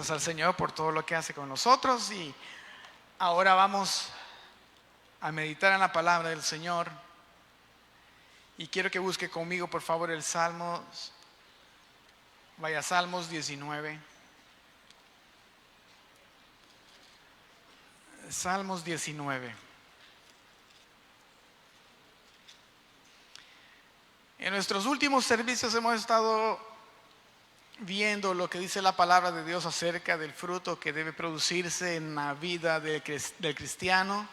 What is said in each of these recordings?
Gracias al Señor por todo lo que hace con nosotros, y ahora vamos a meditar en la palabra del Señor. Y quiero que busque conmigo, por favor, el Salmos. Vaya, Salmos 19. Salmos 19. En nuestros últimos servicios hemos estado viendo lo que dice la palabra de Dios acerca del fruto que debe producirse en la vida del cristiano.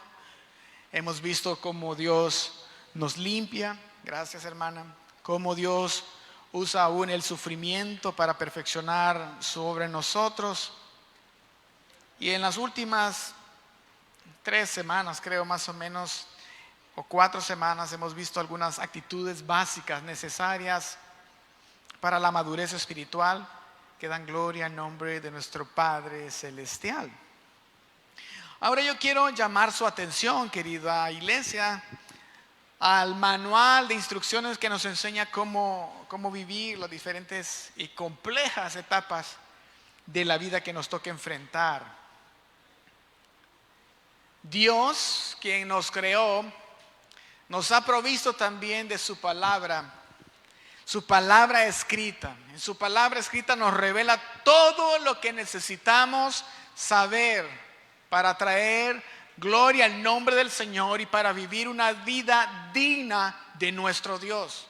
Hemos visto cómo Dios nos limpia, gracias hermana, cómo Dios usa aún el sufrimiento para perfeccionar su obra en nosotros. Y en las últimas 3 semanas, creo más o menos, o 4 semanas, hemos visto algunas actitudes básicas necesarias para la madurez espiritual que dan gloria al nombre de nuestro Padre Celestial. Ahora yo quiero llamar su atención, querida iglesia, al manual de instrucciones que nos enseña cómo vivir las diferentes y complejas etapas de la vida que nos toca enfrentar. Dios, quien nos creó, nos ha provisto también de su palabra escrita. En su palabra escrita nos revela todo lo que necesitamos saber para traer gloria al nombre del Señor y para vivir una vida digna de nuestro Dios.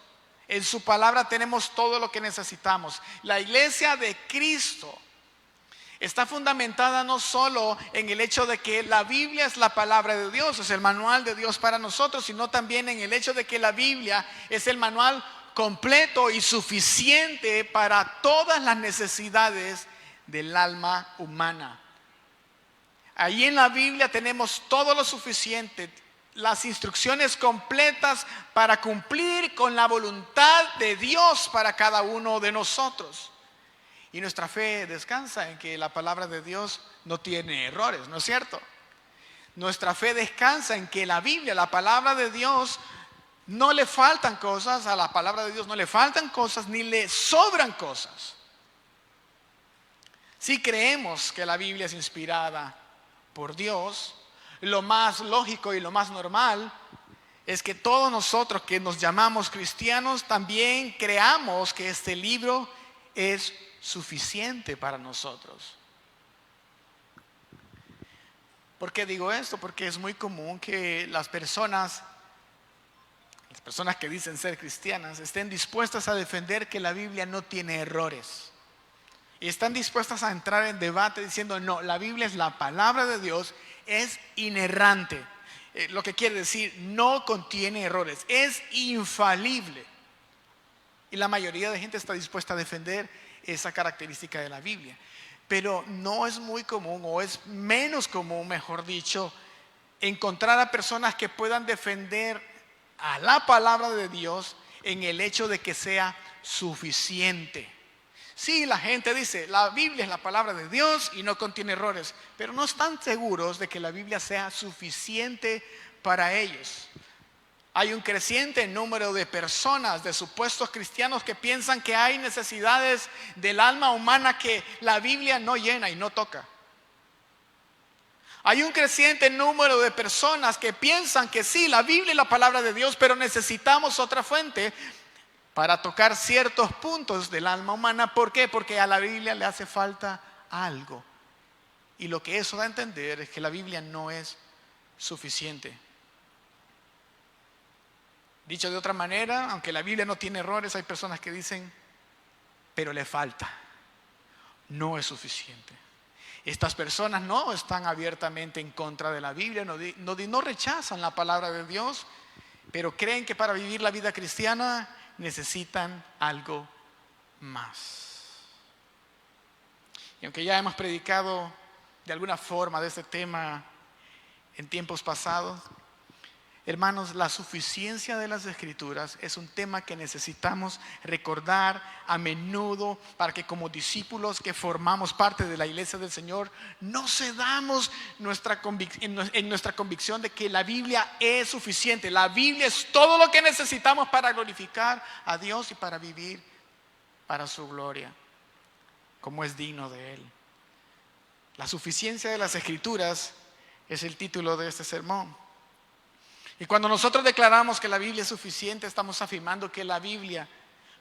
En su palabra tenemos todo lo que necesitamos. La iglesia de Cristo está fundamentada no solo en el hecho de que la Biblia es la palabra de Dios, es el manual de Dios para nosotros, sino también en el hecho de que la Biblia es el manual completo y suficiente para todas las necesidades del alma humana. Ahí en la Biblia tenemos todo lo suficiente, las instrucciones completas para cumplir con la voluntad de Dios para cada uno de nosotros. Y nuestra fe descansa en que la palabra de Dios no tiene errores, ¿no es cierto? Nuestra fe descansa en que la Biblia, la palabra de Dios, no le faltan cosas, a la palabra de Dios no le faltan cosas ni le sobran cosas. Si creemos que la Biblia es inspirada por Dios, lo más lógico y lo más normal es que todos nosotros que nos llamamos cristianos también creamos que este libro es suficiente para nosotros. ¿Por qué digo esto? Porque es muy común que las personas que dicen ser cristianas estén dispuestas a defender que la Biblia no tiene errores. Y están dispuestas a entrar en debate diciendo, no, la Biblia es la palabra de Dios, es inerrante. Lo que quiere decir, no contiene errores, es infalible. Y la mayoría de gente está dispuesta a defender esa característica de la Biblia. Pero no es muy común, o es menos común, mejor dicho, encontrar a personas que puedan defender a la palabra de Dios en el hecho de que sea suficiente. Sí, la gente dice, la Biblia es la palabra de Dios y no contiene errores, pero no están seguros de que la Biblia sea suficiente para ellos. Hay un creciente número de personas, de supuestos cristianos, que piensan que hay necesidades del alma humana que la Biblia no llena y no toca. Hay un creciente número de personas que piensan que sí, la Biblia es la palabra de Dios, pero necesitamos otra fuente para tocar ciertos puntos del alma humana. ¿Por qué? Porque a la Biblia le hace falta algo. Y lo que eso da a entender es que la Biblia no es suficiente. Dicho de otra manera, aunque la Biblia no tiene errores, hay personas que dicen, pero le falta, no es suficiente. Estas personas no están abiertamente en contra de la Biblia, no rechazan la palabra de Dios, pero creen que para vivir la vida cristiana necesitan algo más. Y aunque ya hemos predicado de alguna forma de este tema en tiempos pasados, hermanos, la suficiencia de las Escrituras es un tema que necesitamos recordar a menudo para que como discípulos que formamos parte de la iglesia del Señor no cedamos en nuestra convicción de que la Biblia es suficiente. La Biblia es todo lo que necesitamos para glorificar a Dios y para vivir para su gloria, como es digno de Él. La suficiencia de las Escrituras es el título de este sermón. Y cuando nosotros declaramos que la Biblia es suficiente, estamos afirmando que la Biblia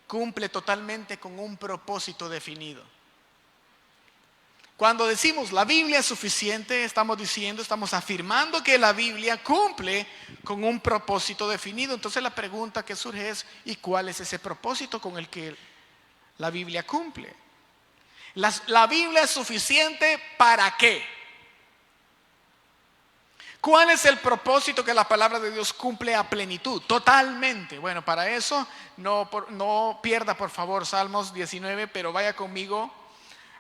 cumple totalmente con un propósito definido. Cuando decimos la Biblia es suficiente, estamos afirmando que la Biblia cumple con un propósito definido. Entonces la pregunta que surge es, ¿y cuál es ese propósito con el que la Biblia cumple? La Biblia es suficiente ¿para qué? ¿Cuál es el propósito que la palabra de Dios cumple a plenitud? Totalmente. Bueno, para eso no pierda por favor Salmos 19, pero vaya conmigo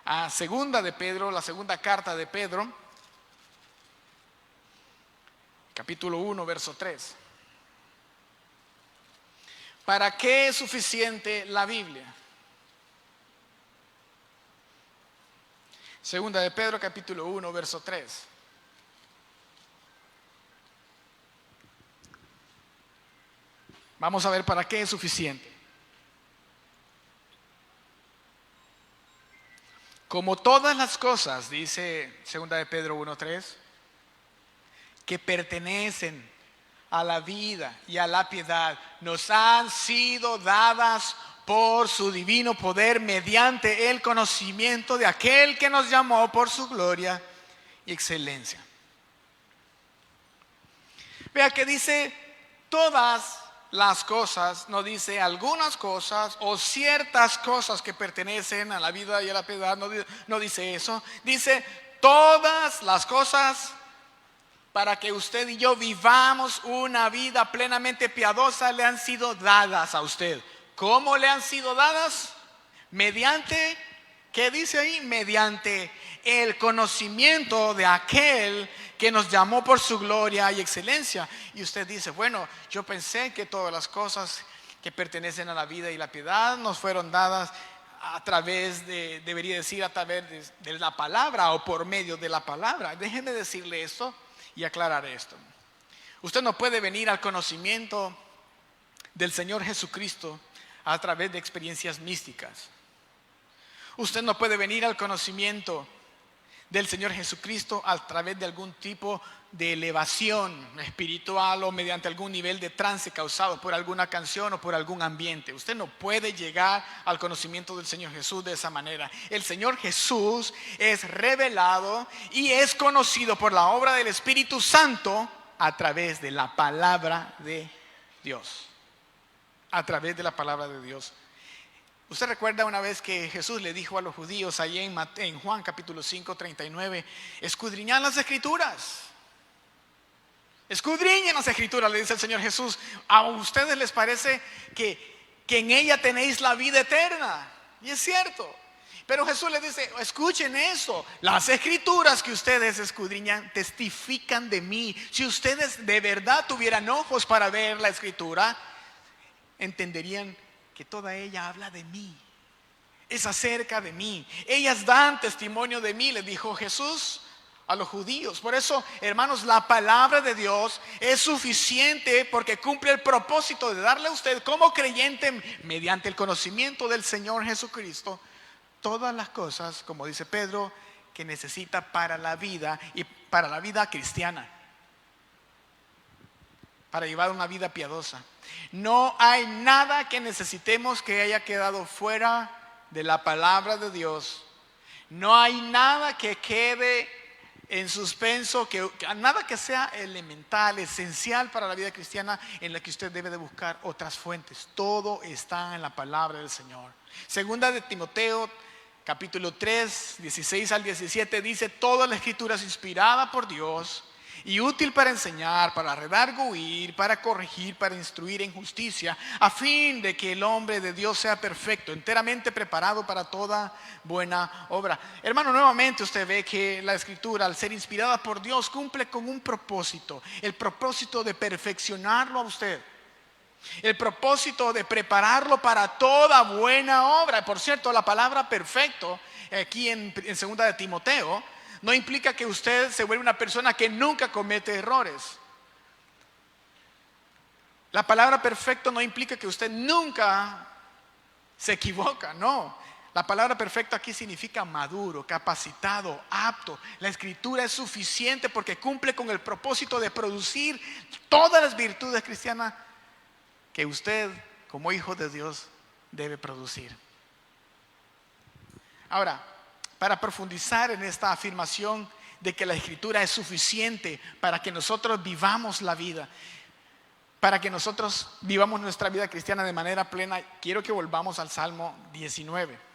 a segunda de Pedro, la segunda carta de Pedro, capítulo 1, verso 3. ¿Para qué es suficiente la Biblia? Segunda de Pedro, capítulo 1, verso 3. Vamos a ver para qué es suficiente. Como todas las cosas, dice segunda de Pedro 1:3, que pertenecen a la vida y a la piedad, nos han sido dadas por su divino poder mediante el conocimiento de aquel que nos llamó por su gloria y excelencia. Vea que dice todas las cosas, no dice algunas cosas o ciertas cosas que pertenecen a la vida y a la piedad, no dice eso. Dice todas las cosas para que usted y yo vivamos una vida plenamente piadosa le han sido dadas a usted. ¿Cómo le han sido dadas? Mediante, ¿qué dice ahí? Mediante el conocimiento de aquel que nos llamó por su gloria y excelencia. Y usted dice, bueno, yo pensé que todas las cosas que pertenecen a la vida y la piedad nos fueron dadas a través debería decir a través de la palabra o por medio de la palabra. Déjeme decirle esto y aclarar esto. Usted no puede venir al conocimiento del Señor Jesucristo a través de experiencias místicas. Usted no puede venir al conocimiento del Señor Jesucristo a través de algún tipo de elevación espiritual o mediante algún nivel de trance causado por alguna canción o por algún ambiente. Usted no puede llegar al conocimiento del Señor Jesús de esa manera. El Señor Jesús es revelado y es conocido por la obra del Espíritu Santo a través de la palabra de Dios. A través de la palabra de Dios. Usted recuerda una vez que Jesús le dijo a los judíos ahí en Juan capítulo 5, 39, escudriñad las Escrituras. Escudriñen las Escrituras, le dice el Señor Jesús. A ustedes les parece que en ella tenéis la vida eterna. Y es cierto. Pero Jesús les dice, escuchen eso. Las Escrituras que ustedes escudriñan testifican de mí. Si ustedes de verdad tuvieran ojos para ver la Escritura, entenderían que toda ella habla de mí, es acerca de mí. Ellas dan testimonio de mí, le dijo Jesús a los judíos. Por eso, hermanos, la palabra de Dios es suficiente porque cumple el propósito de darle a usted como creyente, mediante el conocimiento del Señor Jesucristo, todas las cosas, como dice Pedro, que necesita para la vida y para la vida cristiana, para llevar una vida piadosa. No hay nada que necesitemos que haya quedado fuera de la palabra de Dios. No hay nada que quede en suspenso, nada que sea elemental, esencial para la vida cristiana en la que usted debe de buscar otras fuentes. Todo está en la palabra del Señor. Segunda de Timoteo, capítulo 3, 16 al 17 dice, toda la Escritura es inspirada por Dios y útil para enseñar, para redarguir, para corregir, para instruir en justicia, a fin de que el hombre de Dios sea perfecto, enteramente preparado para toda buena obra. Hermano, nuevamente usted ve que la Escritura, al ser inspirada por Dios, cumple con un propósito, el propósito de perfeccionarlo a usted, el propósito de prepararlo para toda buena obra. Por cierto, la palabra perfecto aquí en segunda de Timoteo no implica que usted se vuelva una persona que nunca comete errores. La palabra perfecto no implica que usted nunca se equivoca, no. La palabra perfecto aquí significa maduro, capacitado, apto. La escritura es suficiente porque cumple con el propósito de producir todas las virtudes cristianas que usted, como hijo de Dios, debe producir. Ahora, para profundizar en esta afirmación de que la escritura es suficiente para que nosotros vivamos la vida, para que nosotros vivamos nuestra vida cristiana de manera plena, quiero que volvamos al Salmo 19.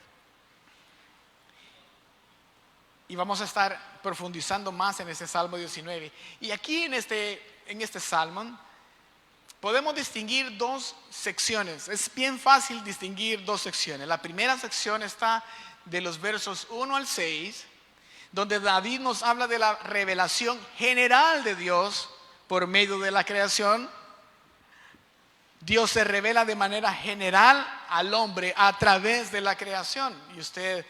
Y vamos a estar profundizando más en este Salmo 19. Y aquí en este Salmo podemos distinguir dos secciones. Es bien fácil distinguir dos secciones. La primera sección está de los versos 1 al 6, donde David nos habla de la revelación general de Dios por medio de la creación. Dios se revela de manera general al hombre a través de la creación. Y usted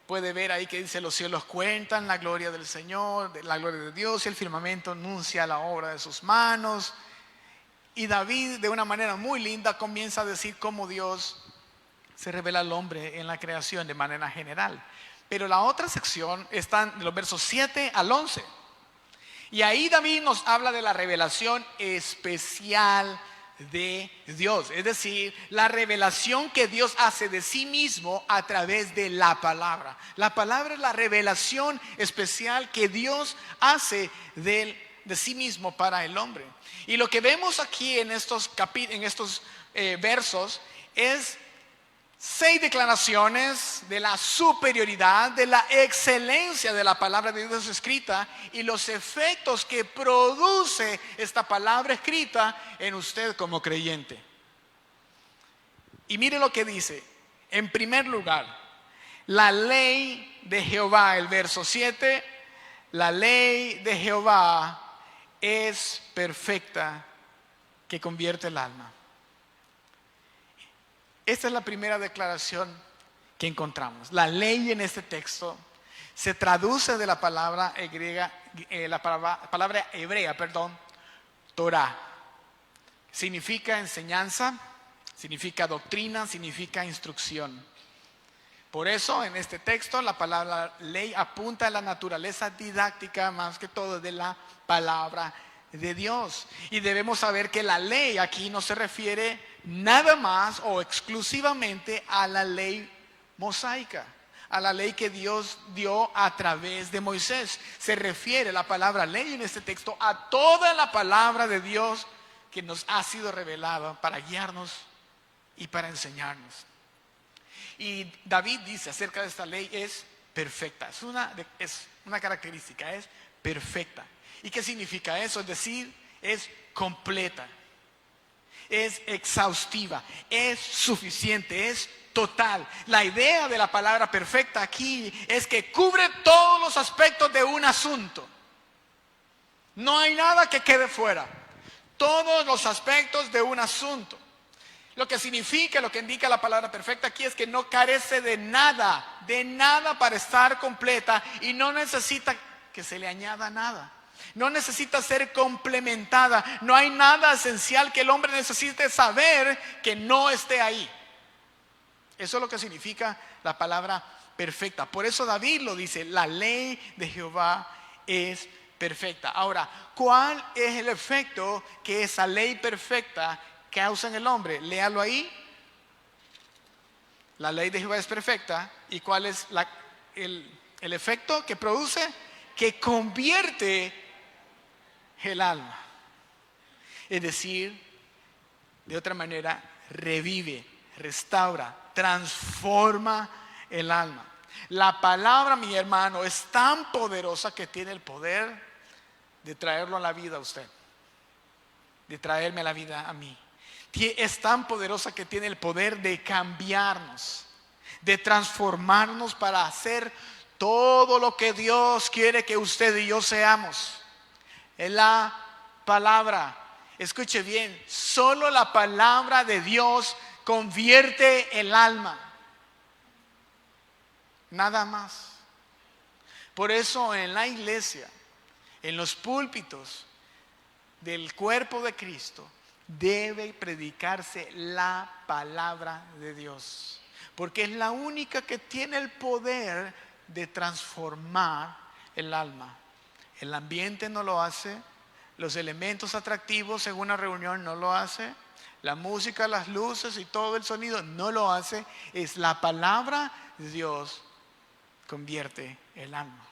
puede ver ahí que dice: los cielos cuentan la gloria del Señor, la gloria de Dios, y el firmamento anuncia la obra de sus manos. Y David, de una manera muy linda, comienza a decir cómo Dios se revela al hombre en la creación de manera general. Pero la otra sección está de los versos 7 al 11. Y ahí David nos habla de la revelación especial de Dios, es decir, la revelación que Dios hace de sí mismo a través de la palabra. La palabra es la revelación especial que Dios hace de sí mismo para el hombre. Y lo que vemos aquí en estos versos es 6 declaraciones de la superioridad, de la excelencia de la palabra de Dios escrita y los efectos que produce esta palabra escrita en usted como creyente. Y mire lo que dice. En primer lugar, la ley de Jehová, el verso 7, la ley de Jehová es perfecta, que convierte el alma. Esta es la primera declaración que encontramos. La ley en este texto se traduce de la palabra griega, palabra hebrea, Torah. Significa enseñanza, significa doctrina, significa instrucción. Por eso en este texto la palabra ley apunta a la naturaleza didáctica más que todo de la palabra de Dios. Y debemos saber que la ley aquí no se refiere nada más o exclusivamente a la ley mosaica, a la ley que Dios dio a través de Moisés. Se refiere la palabra ley en este texto a toda la palabra de Dios que nos ha sido revelada para guiarnos y para enseñarnos. Y David dice acerca de esta ley: es perfecta. Es una característica, es perfecta. ¿Y qué significa eso? Es decir, es completa, es exhaustiva, es suficiente, es total. La idea de la palabra perfecta aquí es que cubre todos los aspectos de un asunto. No hay nada que quede fuera. Todos los aspectos de un asunto. Lo que significa, lo que indica la palabra perfecta aquí es que no carece de nada para estar completa y no necesita que se le añada nada. No necesita ser complementada. No hay nada esencial que el hombre necesite saber que no esté ahí. Eso es lo que significa la palabra perfecta. Por eso David lo dice: la ley de Jehová es perfecta. Ahora, ¿cuál es el efecto que esa ley perfecta causa en el hombre? Léalo ahí. La ley de Jehová es perfecta. ¿Y cuál es el efecto que produce? Que convierte el alma. Es decir, de otra manera, revive, restaura, transforma el alma. La palabra, mi hermano, es tan poderosa que tiene el poder de traerlo a la vida a usted, de traerme a la vida a mí. Es tan poderosa que tiene el poder de cambiarnos, de transformarnos para hacer todo lo que Dios quiere que usted y yo seamos. Es la palabra. Escuche bien, solo la palabra de Dios convierte el alma. Nada más. Por eso en la iglesia, en los púlpitos del cuerpo de Cristo, debe predicarse la palabra de Dios. porque es la única que tiene el poder de transformar el alma. El ambiente no lo hace, los elementos atractivos en una reunión no lo hace, la música, las luces y todo el sonido no lo hace. Es la palabra de Dios convierte el alma.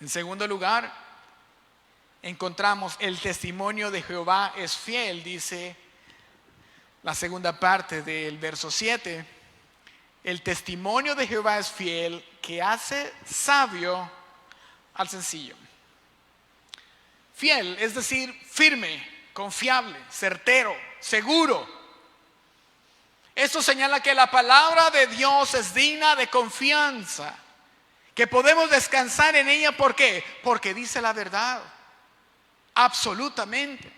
En segundo lugar, encontramos el testimonio de Jehová es fiel, dice la segunda parte del verso 7. El testimonio de Jehová es fiel, que hace sabio al sencillo. Fiel, es decir, firme, confiable, certero, seguro. Esto señala que la palabra de Dios es digna de confianza, que podemos descansar en ella. ¿Por qué? Porque dice la verdad, absolutamente.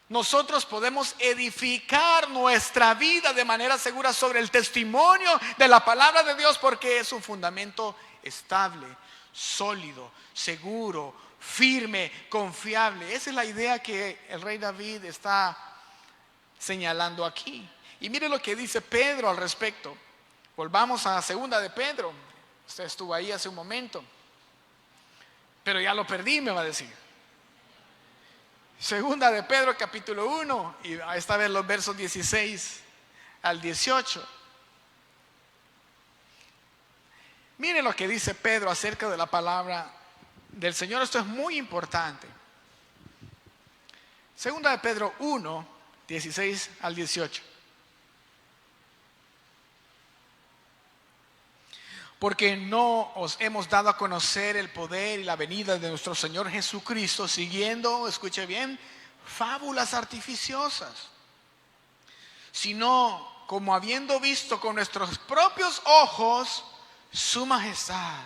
Nosotros podemos edificar nuestra vida de manera segura sobre el testimonio de la palabra de Dios, porque es un fundamento estable, sólido, seguro, firme, confiable. Esa es la idea que el rey David está señalando aquí. Y mire lo que dice Pedro al respecto. Volvamos a segunda de Pedro. Usted estuvo ahí hace un momento, pero ya lo perdí, me va a decir. Segunda de Pedro capítulo 1, y esta vez los versos 16 al 18. Mire lo que dice Pedro acerca de la palabra del Señor. Esto es muy importante. Segunda de Pedro 1, 16 al 18. Porque no os hemos dado a conocer el poder y la venida de nuestro Señor Jesucristo siguiendo, escuche bien, fábulas artificiosas, sino como habiendo visto con nuestros propios ojos su majestad.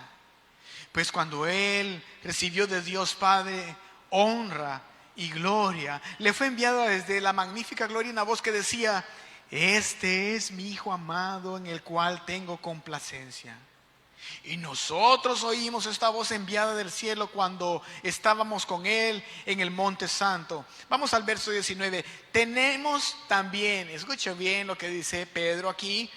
Pues cuando Él recibió de Dios Padre honra y gloria, le fue enviada desde la magnífica gloria una voz que decía: este es mi Hijo amado en el cual tengo complacencia. Y nosotros oímos esta voz enviada del cielo cuando estábamos con Él en el monte santo. Vamos al verso 19. Tenemos también, escucha bien lo que dice Pedro aquí,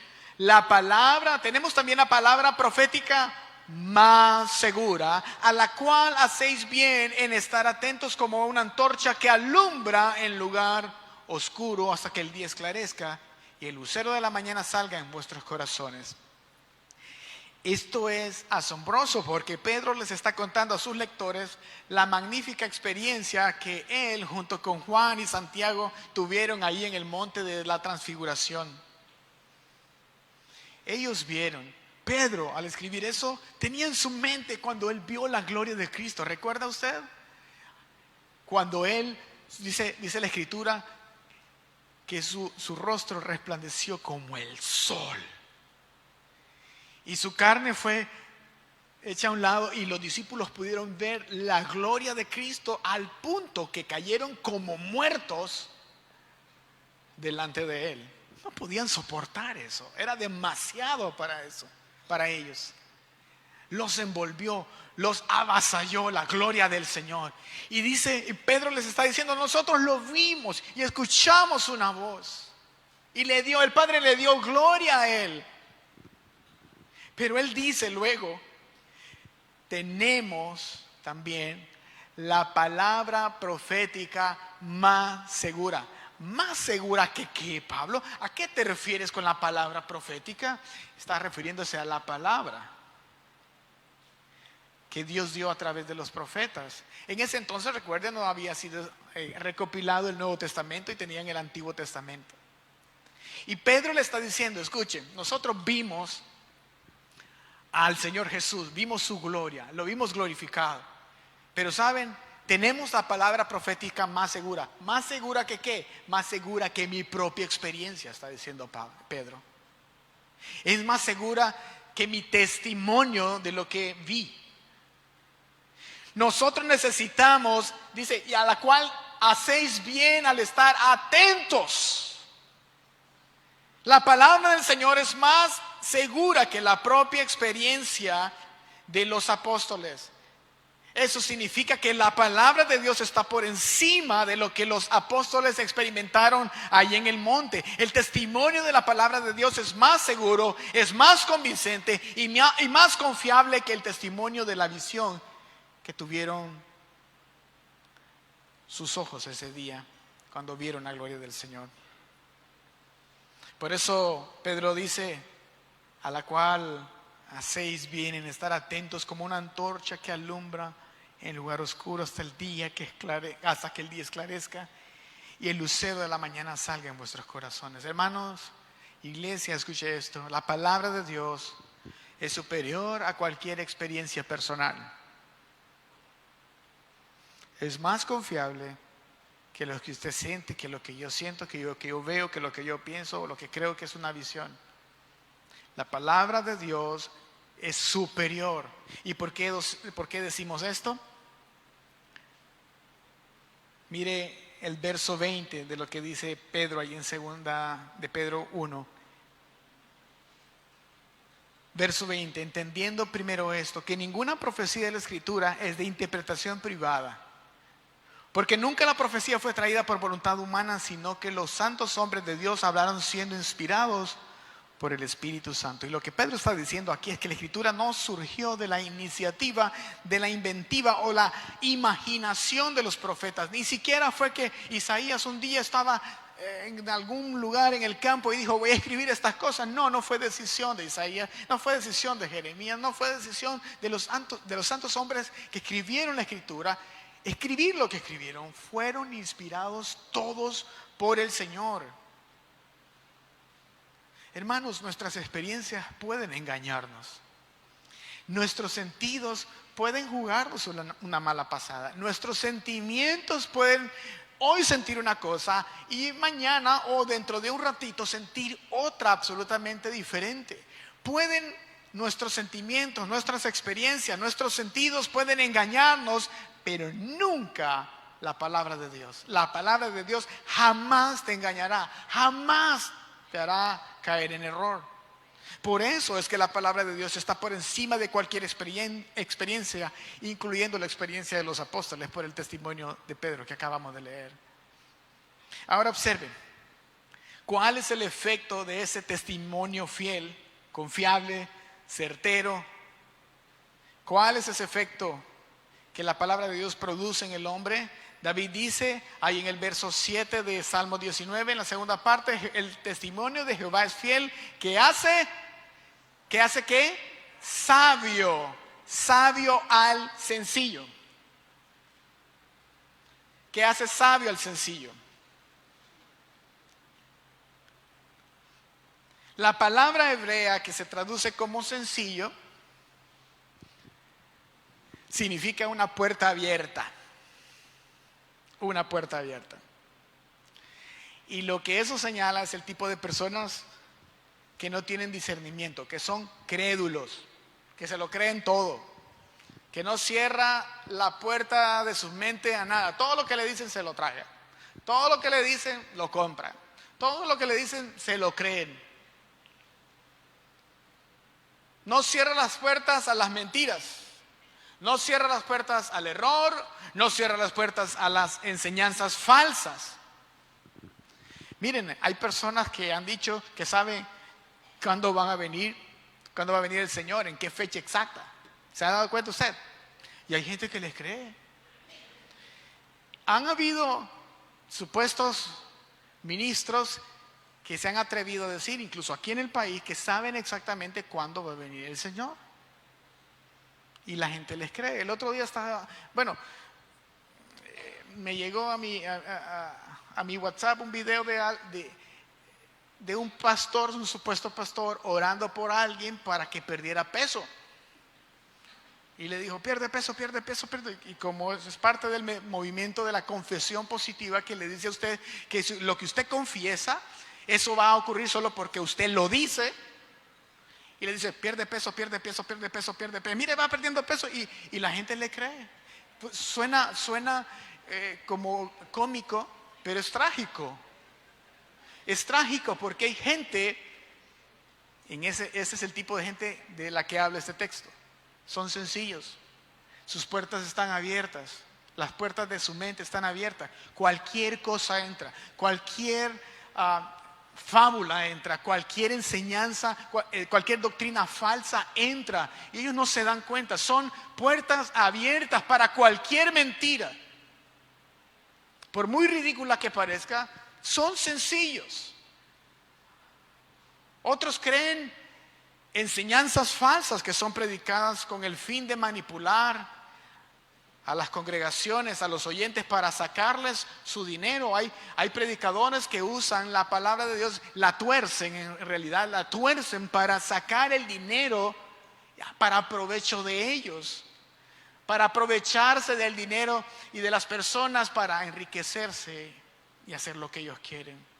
tenemos también la palabra profética más segura, a la cual hacéis bien en estar atentos como una antorcha que alumbra en lugar oscuro hasta que el día esclarezca y el lucero de la mañana salga en vuestros corazones. Esto es asombroso porque Pedro les está contando a sus lectores la magnífica experiencia que él junto con Juan y Santiago tuvieron ahí en el monte de la transfiguración. Ellos vieron, Pedro al escribir eso tenía en su mente cuando él vio la gloria de Cristo. ¿Recuerda usted? Cuando él, dice la escritura, que su rostro resplandeció como el sol. Y su carne fue hecha a un lado y los discípulos pudieron ver la gloria de Cristo al punto que cayeron como muertos delante de Él. No podían soportar eso, era demasiado para ellos. Los envolvió, los avasalló la gloria del Señor. Y Pedro les está diciendo: nosotros lo vimos y escuchamos una voz. Y el Padre le dio gloria a Él. Pero él dice luego, tenemos también la palabra profética más segura. ¿Más segura que qué, Pablo? ¿A qué te refieres con la palabra profética? Está refiriéndose a la palabra que Dios dio a través de los profetas. En ese entonces, recuerden, no había sido recopilado el Nuevo Testamento y tenían el Antiguo Testamento. Y Pedro le está diciendo: escuchen, nosotros vimos al Señor Jesús, vimos su gloria, lo vimos glorificado. Pero ¿saben? Tenemos la palabra profética más segura. ¿Más segura que qué? Más segura que mi propia experiencia, está diciendo Pedro. Es más segura que mi testimonio de lo que vi. Nosotros necesitamos, dice, y a la cual hacéis bien al estar atentos. La palabra del Señor es más segura que la propia experiencia de los apóstoles. Eso significa que la palabra de Dios está por encima de lo que los apóstoles experimentaron allí en el monte. El testimonio de la palabra de Dios es más seguro, es más convincente y más confiable que el testimonio de la visión que tuvieron sus ojos ese día cuando vieron la gloria del Señor. Por eso Pedro dice, a la cual hacéis bien en estar atentos como una antorcha que alumbra en lugar oscuro hasta el día hasta que el día esclarezca y el lucero de la mañana salga en vuestros corazones. Hermanos, iglesia, escuche esto: la palabra de Dios es superior a cualquier experiencia personal. Es más confiable que lo que usted siente, que lo que yo siento, que yo veo, que lo que yo pienso o lo que creo que es una visión. La palabra de Dios es superior. ¿Y por qué decimos esto? Mire el verso 20 de lo que dice Pedro ahí en segunda de Pedro 1. Verso 20: entendiendo primero esto, que ninguna profecía de la Escritura es de interpretación privada. Porque nunca la profecía fue traída por voluntad humana, sino que los santos hombres de Dios hablaron siendo inspirados por el Espíritu Santo. Y lo que Pedro está diciendo aquí es que la Escritura no surgió de la iniciativa, de la inventiva o la imaginación de los profetas. Ni siquiera fue que Isaías un día estaba en algún lugar en el campo y dijo, voy a escribir estas cosas. No fue decisión de Isaías, no fue decisión de Jeremías, no fue decisión de los santos hombres que escribieron la Escritura. Escribir lo que escribieron, fueron inspirados todos por el Señor. Hermanos, nuestras experiencias pueden engañarnos. Nuestros sentidos pueden jugarnos una mala pasada. Nuestros sentimientos pueden hoy sentir una cosa y mañana o dentro de un ratito sentir otra absolutamente diferente. Nuestros sentimientos, nuestras experiencias, nuestros sentidos pueden engañarnos, pero nunca la palabra de Dios. La palabra de Dios jamás te engañará, jamás te hará caer en error. Por eso es que la palabra de Dios está por encima de cualquier experiencia, incluyendo la experiencia de los apóstoles, por el testimonio de Pedro que acabamos de leer. Ahora observen, ¿cuál es el efecto de ese testimonio fiel, confiable, certero? ¿Cuál es ese efecto que la palabra de Dios produce en el hombre? David dice ahí en el verso 7 de Salmo 19, en la segunda parte, el testimonio de Jehová es fiel, que hace ¿qué? Sabio al sencillo. ¿Qué hace sabio al sencillo? La palabra hebrea que se traduce como sencillo significa una puerta abierta. Una puerta abierta. Y lo que eso señala es el tipo de personas que no tienen discernimiento, que son crédulos, que se lo creen todo, que no cierra la puerta de su mente a nada. Todo lo que le dicen se lo traga, todo lo que le dicen lo compran, todo lo que le dicen se lo creen. No cierra las puertas a las mentiras, no cierra las puertas al error, no cierra las puertas a las enseñanzas falsas. Miren, hay personas que han dicho que saben cuándo va a venir el Señor, en qué fecha exacta. ¿Se ha dado cuenta usted? Y hay gente que les cree. Han habido supuestos ministros que se han atrevido a decir, incluso aquí en el país, que saben exactamente cuándo va a venir el Señor. Y la gente les cree. El otro día me llegó a mi WhatsApp un video de un pastor, un supuesto pastor, orando por alguien para que perdiera peso. Y le dijo, pierde peso. Y como es parte del movimiento de la confesión positiva, que le dice a usted que lo que usted confiesa, eso va a ocurrir solo porque usted lo dice. Y le dice, pierde peso. Mire, va perdiendo peso. Y la gente le cree. Pues suena como cómico, pero es trágico. Es trágico porque hay gente, ese es el tipo de gente de la que habla este texto. Son sencillos, Sus puertas están abiertas. Las puertas de su mente están abiertas. Cualquier cosa entra. Cualquier fábula entra. Cualquier enseñanza, cualquier doctrina falsa entra. Y ellos no se dan cuenta. Son puertas abiertas para cualquier mentira. Por muy ridícula que parezca, son sencillos. Otros creen enseñanzas falsas que son predicadas con el fin de manipular a las congregaciones, a los oyentes, para sacarles su dinero. Hay predicadores que usan la palabra de Dios, la tuercen, en realidad la tuercen para sacar el dinero para provecho de ellos, para aprovecharse del dinero y de las personas para enriquecerse y hacer lo que ellos quieren.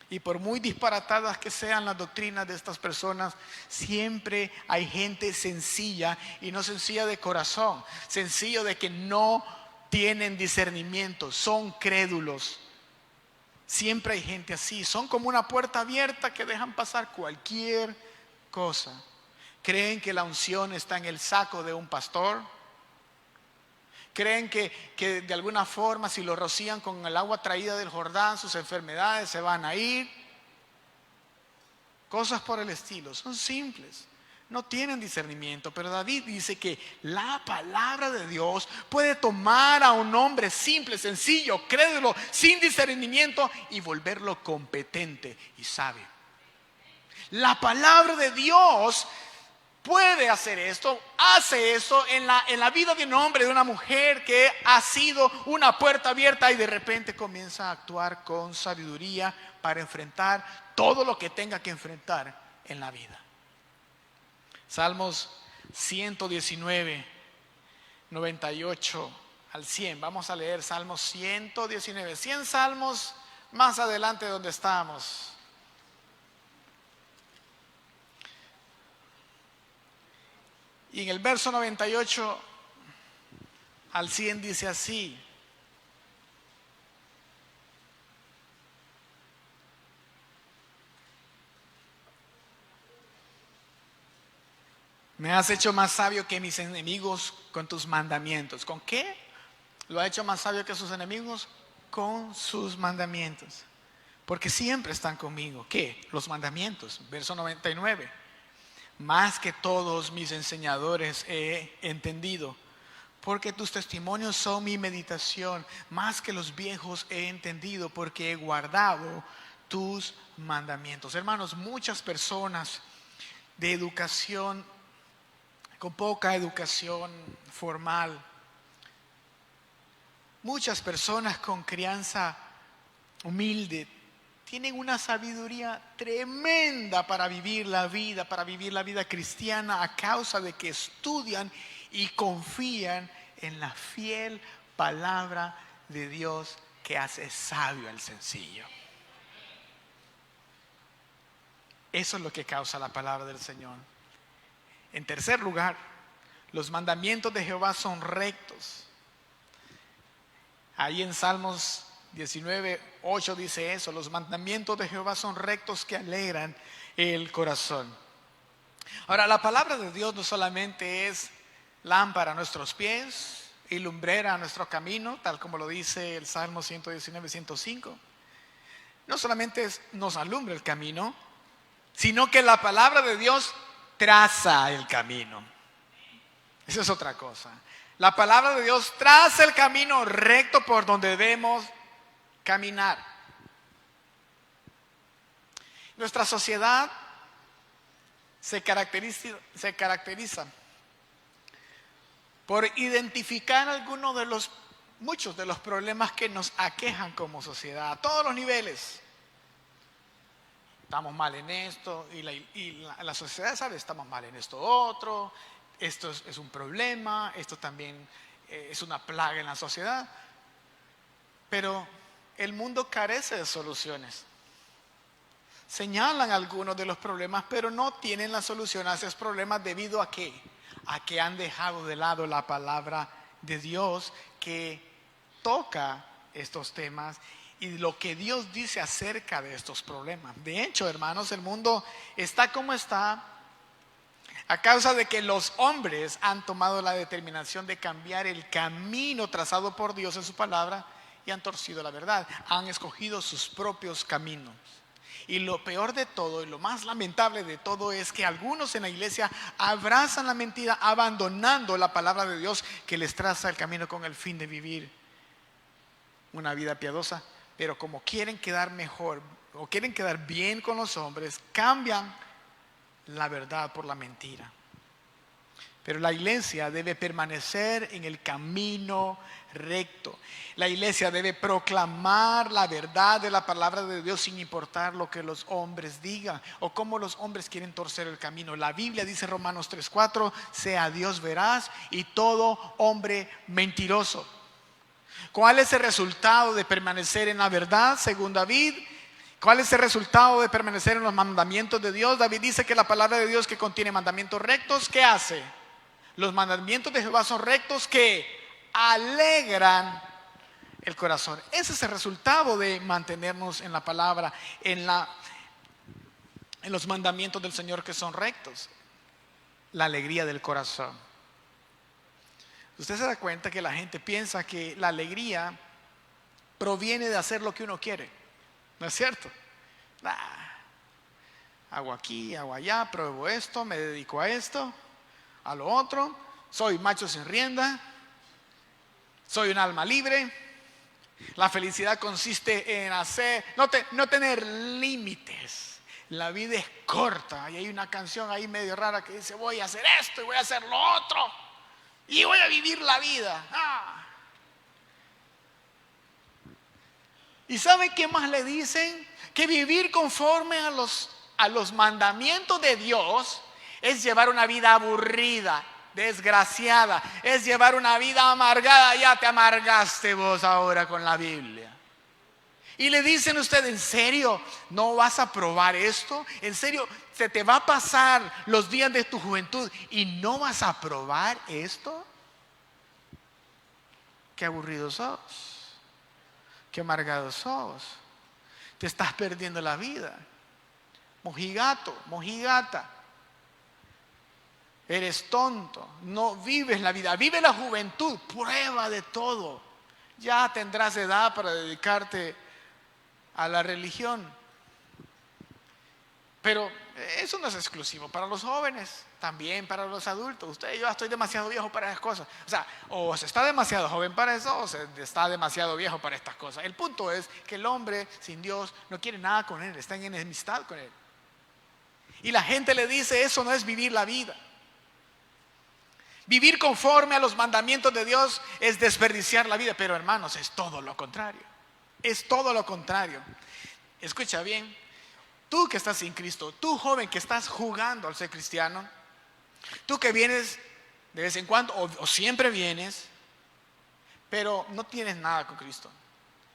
Y por muy disparatadas que sean las doctrinas de estas personas, siempre hay gente sencilla, y no sencilla de corazón, sencillo de que no tienen discernimiento, son crédulos. Siempre hay gente así, son como una puerta abierta que dejan pasar cualquier cosa. Creen que la unción está en el saco de un pastor. Creen que de alguna forma, si lo rocían con el agua traída del Jordán, sus enfermedades se van a ir. Cosas por el estilo. Son simples. No tienen discernimiento. Pero David dice que la palabra de Dios puede tomar a un hombre simple, sencillo, crédulo, sin discernimiento, y volverlo competente y sabio. La palabra de Dios puede hacer esto, hace eso en la vida de un hombre, de una mujer que ha sido una puerta abierta y de repente comienza a actuar con sabiduría para enfrentar todo lo que tenga que enfrentar en la vida. Salmos 119, 98 al 100. Vamos a leer Salmos 119, 100 salmos más adelante de donde estábamos. Y en el verso 98 al 100 dice así: me has hecho más sabio que mis enemigos con tus mandamientos. ¿Con qué? Lo ha hecho más sabio que sus enemigos con sus mandamientos. Porque siempre están conmigo. ¿Qué? Los mandamientos. Verso 99. Más que todos mis enseñadores he entendido, porque tus testimonios son mi meditación. Más que los viejos he entendido, porque he guardado tus mandamientos. Hermanos, muchas personas de educación, con poca educación formal, muchas personas con crianza humilde, tienen una sabiduría tremenda para vivir la vida cristiana, a causa de que estudian y confían en la fiel palabra de Dios que hace sabio al sencillo. Eso es lo que causa la palabra del Señor. En tercer lugar, los mandamientos de Jehová son rectos. Ahí en Salmos 19:8 dice eso: los mandamientos de Jehová son rectos, que alegran el corazón. Ahora, la palabra de Dios no solamente es lámpara a nuestros pies y lumbrera a nuestro camino, tal como lo dice el Salmo 119:105. No solamente nos alumbra el camino, sino que la palabra de Dios traza el camino. Eso es otra cosa. La palabra de Dios traza el camino recto por donde debemos caminar. Nuestra sociedad se caracteriza por identificar muchos de los problemas que nos aquejan como sociedad, a todos los niveles. Estamos mal en esto, y la sociedad sabe, estamos mal en esto otro, esto es un problema, esto también es una plaga en la sociedad. Pero el mundo carece de soluciones. Señalan algunos de los problemas, pero no tienen la solución a esos problemas. ¿Debido a qué? A que han dejado de lado la palabra de Dios, que toca estos temas y lo que Dios dice acerca de estos problemas. De hecho, hermanos, el mundo está como está A causa de que los hombres han tomado la determinación de cambiar el camino trazado por Dios en su palabra y han torcido la verdad, han escogido sus propios caminos. Y lo peor de todo y lo más lamentable de todo es que algunos en la iglesia abrazan la mentira abandonando la palabra de Dios que les traza el camino con el fin de vivir una vida piadosa, pero como quieren quedar mejor o quieren quedar bien con los hombres, cambian la verdad por la mentira. Pero la iglesia debe permanecer en el camino recto. La iglesia debe proclamar la verdad de la palabra de Dios sin importar lo que los hombres digan o cómo los hombres quieren torcer el camino. La Biblia dice en Romanos 3:4, sea Dios veraz y todo hombre mentiroso. ¿Cuál es el resultado de permanecer en la verdad, según David? ¿Cuál es el resultado de permanecer en los mandamientos de Dios? David dice que la palabra de Dios que contiene mandamientos rectos, ¿qué hace? Los mandamientos de Jehová son rectos que alegran el corazón. Ese es el resultado de mantenernos en la palabra, en los mandamientos del Señor que son rectos. La alegría del corazón. Usted se da cuenta que la gente piensa que la alegría proviene de hacer lo que uno quiere. ¿No es cierto? Hago aquí, hago allá, pruebo esto, me dedico a esto, a lo otro, soy macho sin rienda, soy un alma libre. La felicidad consiste en no tener límites. La vida es corta y hay una canción ahí medio rara que dice voy a hacer esto y voy a hacer lo otro y voy a vivir la vida. ¿Y saben qué más le dicen? Que vivir conforme a los mandamientos de Dios es llevar una vida aburrida, desgraciada, es llevar una vida amargada. Ya te amargaste vos ahora con la Biblia. Y le dicen a usted, ¿en serio no vas a probar esto? ¿En serio se te va a pasar los días de tu juventud y no vas a probar esto? Qué aburrido sos, qué amargado sos, te estás perdiendo la vida. Mojigato, mojigata. Eres tonto, no vives la vida, vive la juventud, prueba de todo. Ya tendrás edad para dedicarte a la religión. Pero eso no es exclusivo para los jóvenes, también para los adultos. Usted y yo estoy demasiado viejo para esas cosas. O sea, o se está demasiado joven para eso o se está demasiado viejo para estas cosas. El punto es que el hombre sin Dios no quiere nada con él, está en enemistad con él. Y la gente le dice, eso no es vivir la vida. Vivir conforme a los mandamientos de Dios es desperdiciar la vida. Pero hermanos, es todo lo contrario. Es todo lo contrario. Escucha bien, tú que estás sin Cristo, tú joven que estás jugando al ser cristiano, tú que vienes de vez en cuando o siempre vienes, pero no tienes nada con Cristo.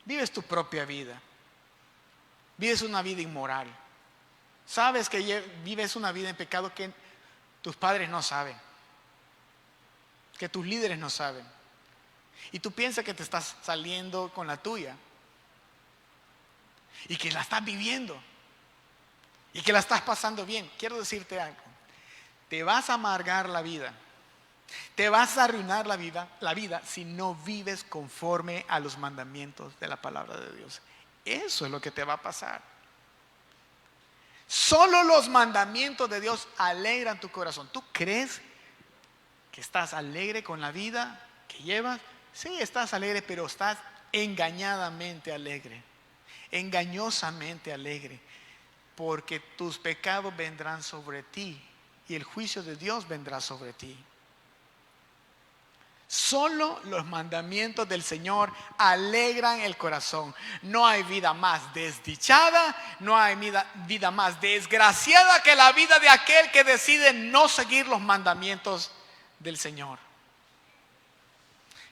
Vives tu propia vida. Vives una vida inmoral. Sabes que vives una vida en pecado que tus padres no saben, que tus líderes no saben. Y tú piensas que te estás saliendo con la tuya y que la estás viviendo y que la estás pasando bien. Quiero decirte algo, te vas a amargar la vida, te vas a arruinar la vida si no vives conforme a los mandamientos de la palabra de Dios. Eso es lo que te va a pasar. Solo los mandamientos de Dios alegran tu corazón. ¿Tú crees que estás alegre con la vida que llevas? Sí, estás alegre, pero estás engañadamente alegre, engañosamente alegre, porque tus pecados vendrán sobre ti y el juicio de Dios vendrá sobre ti. Solo los mandamientos del Señor alegran el corazón. No hay vida más desdichada, no hay vida más desgraciada que la vida de aquel que decide no seguir los mandamientos del Señor.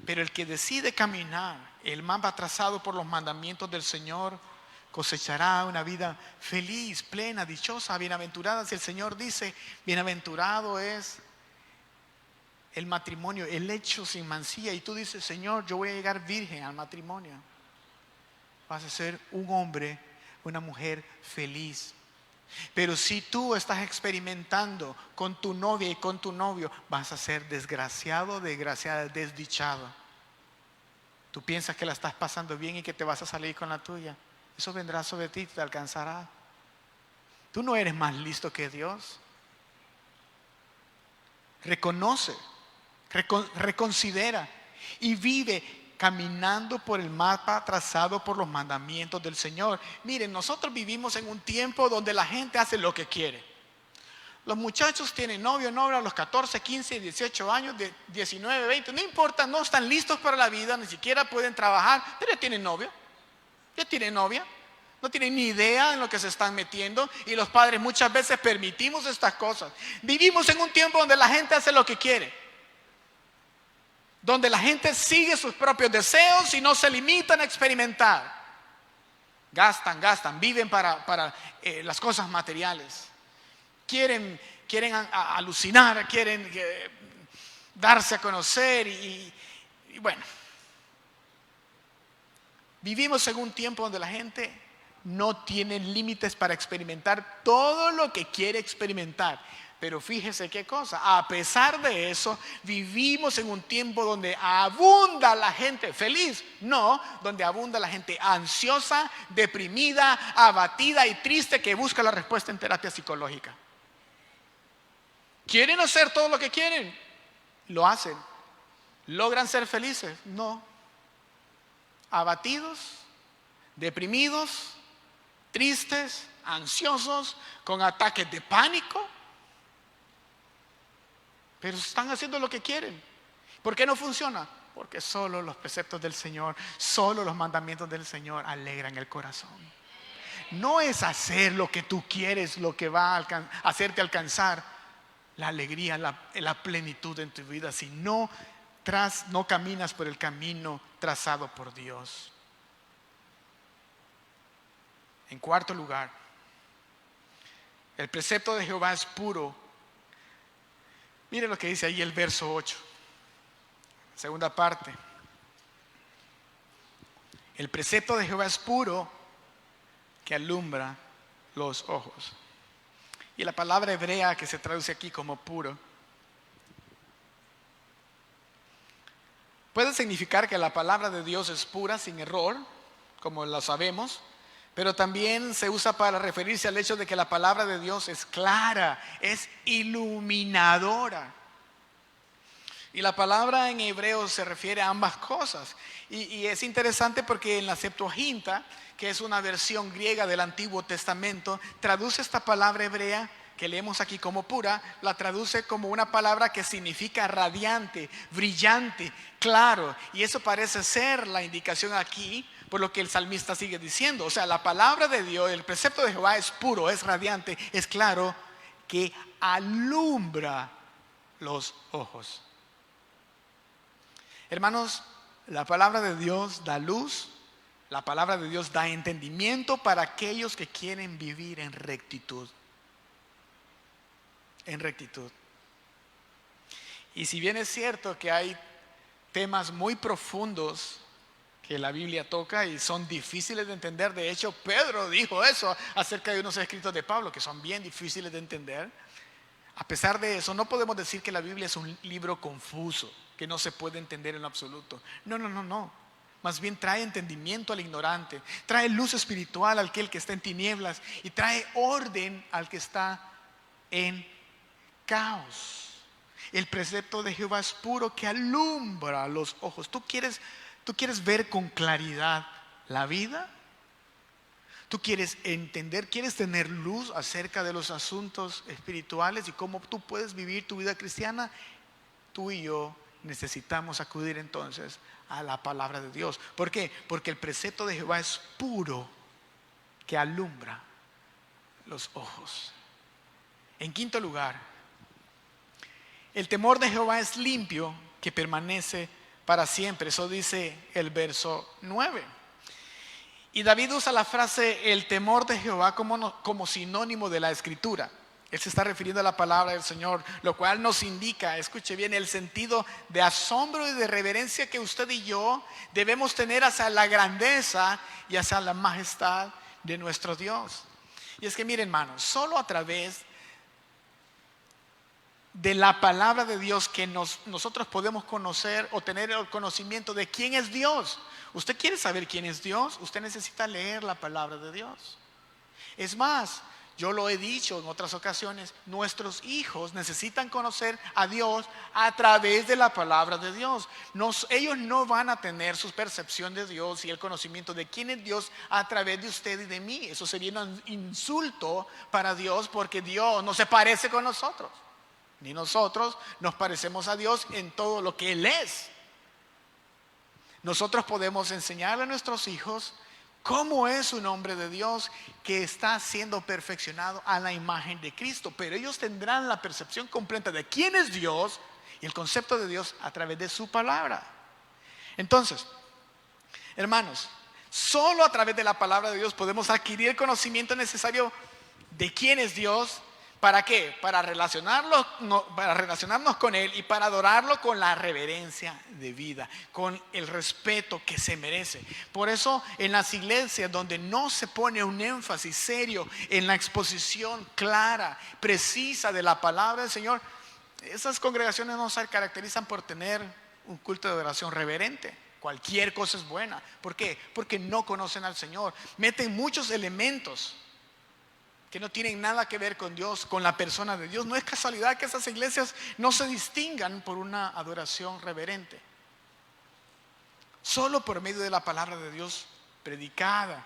Pero el que decide caminar el mapa trazado por los mandamientos del Señor cosechará una vida feliz, plena, dichosa, bienaventurada. Si el Señor dice, bienaventurado es el matrimonio, el hecho sin mancilla, y tú dices, Señor, yo voy a llegar virgen al matrimonio, vas a ser un hombre, una mujer feliz. Pero si tú estás experimentando con tu novia y con tu novio, vas a ser desgraciado, desgraciada, desdichado. Tú piensas que la estás pasando bien y que te vas a salir con la tuya. Eso vendrá sobre ti y te alcanzará. Tú no eres más listo que Dios. Reconoce, reconsidera y vive caminando por el mapa trazado por los mandamientos del Señor. Miren, nosotros vivimos en un tiempo donde la gente hace lo que quiere. Los muchachos tienen novio o novia a los 14, 15, 18 años, de 19, 20, no importa, no están listos para la vida, ni siquiera pueden trabajar, pero ya tienen novio, ya tienen novia. No tienen ni idea en lo que se están metiendo, y los padres muchas veces permitimos estas cosas. Vivimos en un tiempo donde la gente hace lo que quiere, donde la gente sigue sus propios deseos y no se limitan a experimentar. Gastan, viven para las cosas materiales. Quieren alucinar, quieren darse a conocer y bueno. Vivimos en un tiempo donde la gente no tiene límites para experimentar todo lo que quiere experimentar. Pero fíjese qué cosa, a pesar de eso, vivimos en un tiempo donde abunda la gente feliz, no, donde abunda la gente ansiosa, deprimida, abatida y triste, que busca la respuesta en terapia psicológica. ¿Quieren hacer todo lo que quieren? Lo hacen. ¿Logran ser felices? No. Abatidos, deprimidos, tristes, ansiosos, con ataques de pánico. Pero están haciendo lo que quieren. ¿Por qué no funciona? Porque solo los preceptos del Señor, solo los mandamientos del Señor alegran el corazón. No es hacer lo que tú quieres lo que va a hacerte alcanzar la alegría, la plenitud en tu vida, si no caminas por el camino trazado por Dios. En cuarto lugar, el precepto de Jehová es puro. Mire lo que dice ahí el verso 8, segunda parte. El precepto de Jehová es puro, que alumbra los ojos. Y la palabra hebrea que se traduce aquí como puro puede significar que la palabra de Dios es pura, sin error, como lo sabemos. Pero también se usa para referirse al hecho de que la palabra de Dios es clara, es iluminadora. Y la palabra en hebreo se refiere a ambas cosas. Y es interesante porque en la Septuaginta, que es una versión griega del Antiguo Testamento, traduce esta palabra hebrea que leemos aquí como pura, la traduce como una palabra que significa radiante, brillante, claro. Y eso parece ser la indicación aquí por lo que el salmista sigue diciendo. O sea, la palabra de Dios, el precepto de Jehová es puro, es radiante, es claro, que alumbra los ojos. Hermanos, la palabra de Dios da luz, la palabra de Dios da entendimiento para aquellos que quieren vivir en rectitud. En rectitud. Y si bien es cierto que hay temas muy profundos que la Biblia toca y son difíciles de entender, de hecho Pedro dijo eso acerca de unos escritos de Pablo que son bien difíciles de entender. A pesar de eso, no podemos decir que la Biblia es un libro confuso, que no se puede entender en lo absoluto. No. Más bien trae entendimiento al ignorante, trae luz espiritual al que está en tinieblas y trae orden al que está en caos. El precepto de Jehová es puro, que alumbra los ojos. ¿Tú quieres ver con claridad la vida? ¿Tú quieres entender, quieres tener luz acerca de los asuntos espirituales y cómo tú puedes vivir tu vida cristiana? Tú y yo necesitamos acudir entonces a la palabra de Dios. ¿Por qué? Porque el precepto de Jehová es puro, que alumbra los ojos. En quinto lugar, el temor de Jehová es limpio, que permanece para siempre. Eso dice el verso 9. Y David usa la frase el temor de Jehová como sinónimo de la escritura. Él se está refiriendo a la palabra del Señor, lo cual nos indica, escuche bien, el sentido de asombro y de reverencia que usted y yo debemos tener hacia la grandeza y hacia la majestad de nuestro Dios. Y es que miren, hermanos, solo a través de la palabra de Dios que nosotros podemos conocer o tener el conocimiento de quién es Dios. Usted quiere saber quién es Dios, usted necesita leer la palabra de Dios. Es más, yo lo he dicho en otras ocasiones, nuestros hijos necesitan conocer a Dios a través de la palabra de Dios. Ellos no van a tener su percepción de Dios y el conocimiento de quién es Dios a través de usted y de mí. Eso sería un insulto para Dios, porque Dios no se parece con nosotros, ni nosotros nos parecemos a Dios en todo lo que Él es. Nosotros podemos enseñarle a nuestros hijos cómo es un hombre de Dios que está siendo perfeccionado a la imagen de Cristo, pero ellos tendrán la percepción completa de quién es Dios y el concepto de Dios a través de su palabra. Entonces, hermanos, solo a través de la palabra de Dios podemos adquirir el conocimiento necesario de quién es Dios. ¿Para qué? Para relacionarnos con Él y para adorarlo con la reverencia debida, con el respeto que se merece. Por eso en las iglesias donde no se pone un énfasis serio en la exposición clara, precisa de la palabra del Señor, esas congregaciones no se caracterizan por tener un culto de adoración reverente. Cualquier cosa es buena. ¿Por qué? Porque no conocen al Señor. Meten muchos elementos que no tienen nada que ver con Dios, con la persona de Dios. No es casualidad que esas iglesias no se distingan por una adoración reverente. Solo por medio de la palabra de Dios predicada,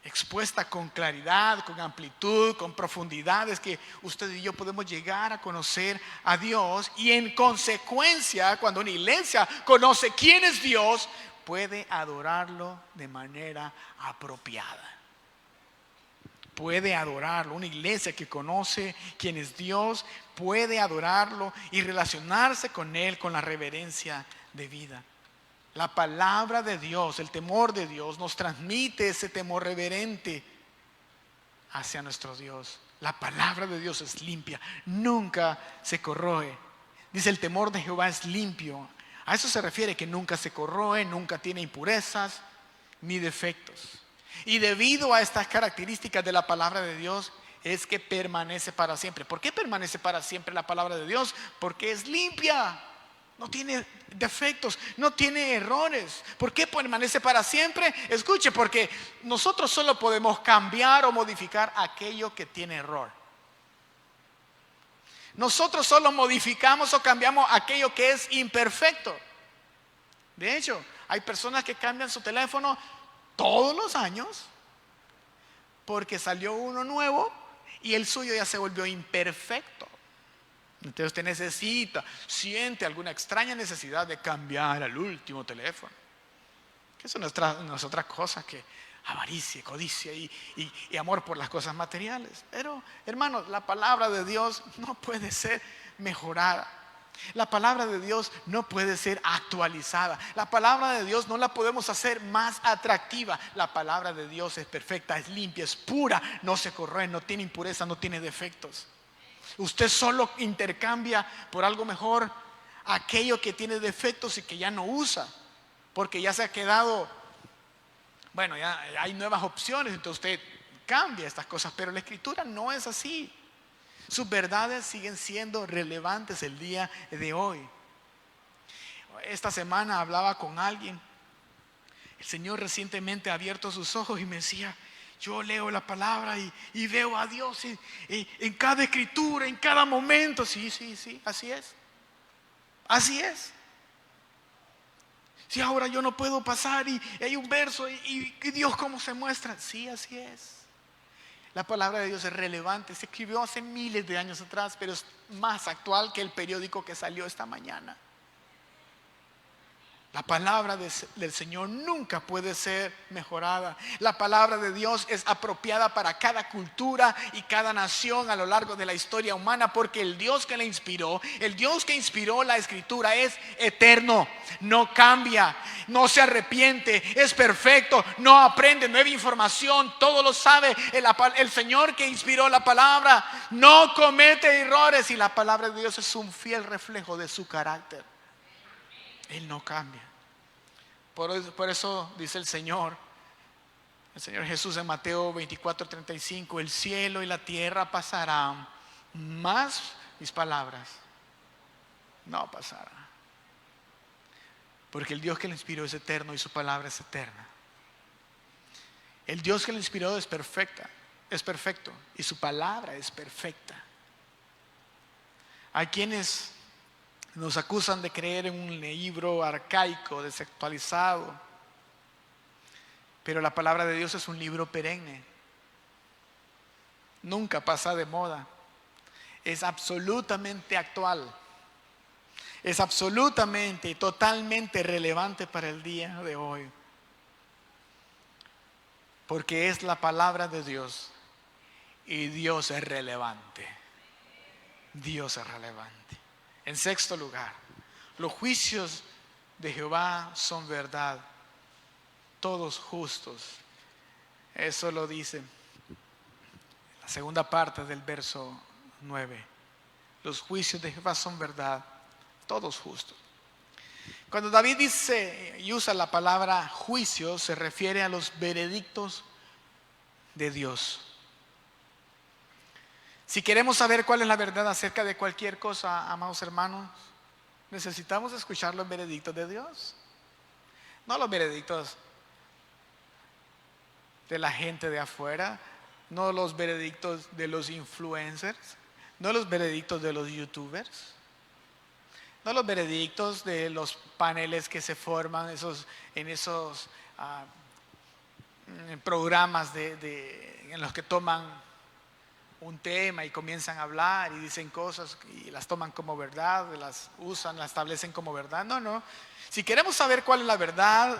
expuesta con claridad, con amplitud, con profundidad, es que usted y yo podemos llegar a conocer a Dios. Y en consecuencia, cuando una iglesia conoce quién es Dios, puede adorarlo de manera apropiada. Puede adorarlo. Una iglesia que conoce quién es Dios puede adorarlo y relacionarse con Él con la reverencia debida. La palabra de Dios, el temor de Dios, nos transmite ese temor reverente hacia nuestro Dios. La palabra de Dios es limpia, nunca se corroe. Dice: el temor de Jehová es limpio. A eso se refiere, que nunca se corroe, nunca tiene impurezas ni defectos. Y debido a estas características de la palabra de Dios es que permanece para siempre. ¿Por qué permanece para siempre la palabra de Dios? Porque es limpia, no tiene defectos, no tiene errores. ¿Por qué permanece para siempre? Escuche, porque nosotros solo podemos cambiar o modificar aquello que tiene error. Nosotros solo modificamos o cambiamos aquello que es imperfecto. De hecho, hay personas que cambian su teléfono todos los años porque salió uno nuevo y el suyo ya se volvió imperfecto. Entonces usted siente alguna extraña necesidad de cambiar al último teléfono. Que eso no es otra cosa que avaricia, codicia y amor por las cosas materiales. Pero, hermanos, la palabra de Dios no puede ser mejorada. La palabra de Dios no puede ser actualizada. La palabra de Dios no la podemos hacer más atractiva. La palabra de Dios es perfecta, es limpia, es pura, no se corroe, no tiene impureza, no tiene defectos. Usted solo intercambia por algo mejor aquello que tiene defectos y que ya no usa, porque ya se ha quedado, bueno, ya hay nuevas opciones, entonces usted cambia estas cosas. Pero la Escritura no es así. Sus verdades siguen siendo relevantes el día de hoy. Esta semana hablaba con alguien. El Señor recientemente ha abierto sus ojos y me decía: yo leo la palabra y veo a Dios en cada escritura, en cada momento. Sí, así es. Así es. Si ahora yo no puedo pasar y hay un verso y Dios cómo se muestra. Sí, así es. La palabra de Dios es relevante. Se escribió hace miles de años atrás, pero es más actual que el periódico que salió esta mañana. La palabra del Señor nunca puede ser mejorada. La palabra de Dios es apropiada para cada cultura y cada nación a lo largo de la historia humana, porque el Dios que la inspiró, el Dios que inspiró la Escritura, es eterno, no cambia, no se arrepiente, es perfecto, no aprende nueva información, todo lo sabe. El Señor que inspiró la palabra no comete errores, y la palabra de Dios es un fiel reflejo de su carácter. Él no cambia. Por eso dice el Señor El Señor Jesús en Mateo 24:35, el cielo y la tierra pasarán, mas mis palabras no pasarán. Porque el Dios que le inspiró es eterno y su palabra es eterna. El Dios que le inspiró es perfecto y su palabra es perfecta. Hay quienes nos acusan de creer en un libro arcaico, desactualizado. Pero la palabra de Dios es un libro perenne. Nunca pasa de moda. Es absolutamente actual. Es absolutamente y totalmente relevante para el día de hoy. Porque es la palabra de Dios. Y Dios es relevante. Dios es relevante. En sexto lugar, los juicios de Jehová son verdad, todos justos. Eso lo dice la segunda parte del verso 9. Los juicios de Jehová son verdad, todos justos. Cuando David dice y usa la palabra juicio, se refiere a los veredictos de Dios. Si queremos saber cuál es la verdad acerca de cualquier cosa, amados hermanos, necesitamos escuchar los veredictos de Dios. No los veredictos de la gente de afuera, no los veredictos de los influencers, no los veredictos de los youtubers, no los veredictos de los paneles que se forman en esos programas en los que toman un tema y comienzan a hablar y dicen cosas y las toman como verdad, las usan, las establecen como verdad. No. Si queremos saber cuál es la verdad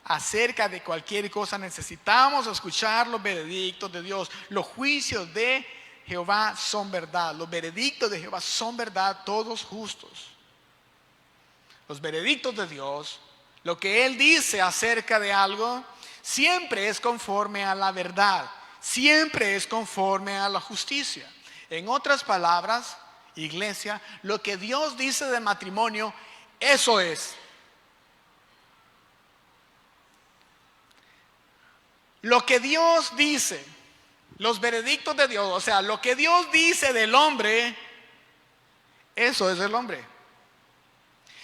acerca de cualquier cosa, necesitamos escuchar los veredictos de Dios. Los juicios de Jehová son verdad. Los veredictos de Jehová son verdad, todos justos. Los veredictos de Dios, lo que Él dice acerca de algo, siempre es conforme a la verdad. Siempre es conforme a la justicia. En otras palabras, iglesia, lo que Dios dice de matrimonio, eso es. Lo que Dios dice, los veredictos de Dios, o sea, lo que Dios dice del hombre, eso es el hombre.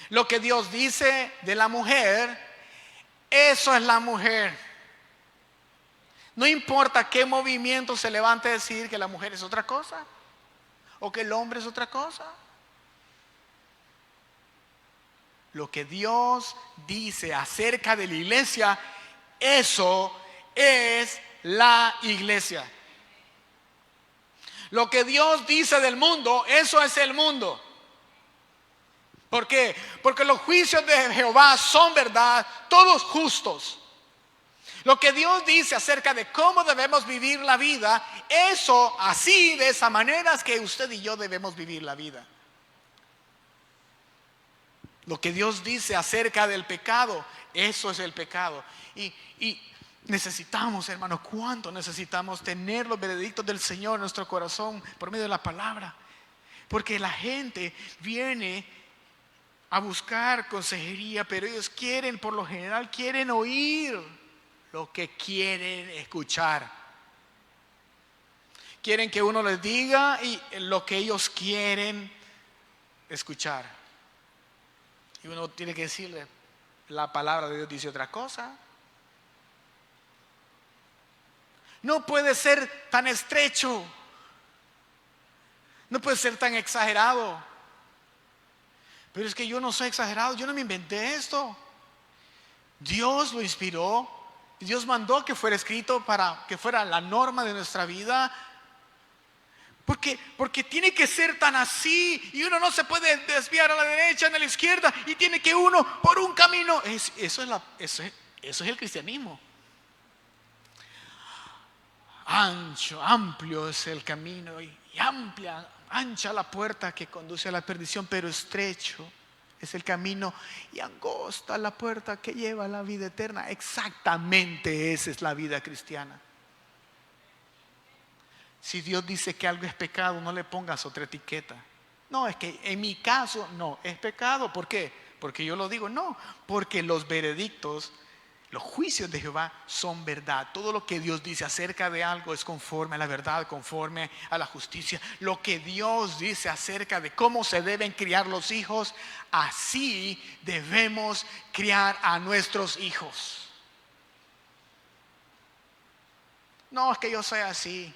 Lo que Dios dice de la mujer, eso es la mujer. No importa qué movimiento se levante a decir que la mujer es otra cosa o que el hombre es otra cosa. Lo que Dios dice acerca de la iglesia, eso es la iglesia. Lo que Dios dice del mundo, eso es el mundo. ¿Por qué? Porque los juicios de Jehová son verdad, todos justos. Lo que Dios dice acerca de cómo debemos vivir la vida, eso así, de esa manera es que usted y yo debemos vivir la vida. Lo que Dios dice acerca del pecado, eso es el pecado. Y necesitamos, hermanos, ¿cuánto necesitamos tener los veredictos del Señor en nuestro corazón por medio de la palabra? Porque la gente viene a buscar consejería, pero ellos quieren, por lo general, quieren oír lo que quieren escuchar. Quieren que uno les diga y lo que ellos quieren escuchar. Y uno tiene que decirle, la palabra de Dios dice otra cosa. No puede ser tan estrecho. No puede ser tan exagerado. Pero es que yo no soy exagerado, yo no me inventé esto. Dios lo inspiró. Dios mandó que fuera escrito para que fuera la norma de nuestra vida. Porque tiene que ser tan así. Y uno no se puede desviar a la derecha, a la izquierda. Y tiene que uno por un camino. Eso es el cristianismo. Amplio es el camino y ancha la puerta que conduce a la perdición, pero estrecho es el camino y angosta la puerta que lleva a la vida eterna. Exactamente esa es la vida cristiana. Si Dios dice que algo es pecado, no le pongas otra etiqueta. No, es que en mi caso no, es pecado. ¿Por qué? Porque yo lo digo. No, porque los veredictos, Los juicios de Jehová son verdad. Todo lo que Dios dice acerca de algo es conforme a la verdad, conforme a la justicia. Lo que Dios dice acerca de cómo se deben criar los hijos, así debemos criar a nuestros hijos. No es que yo sea así.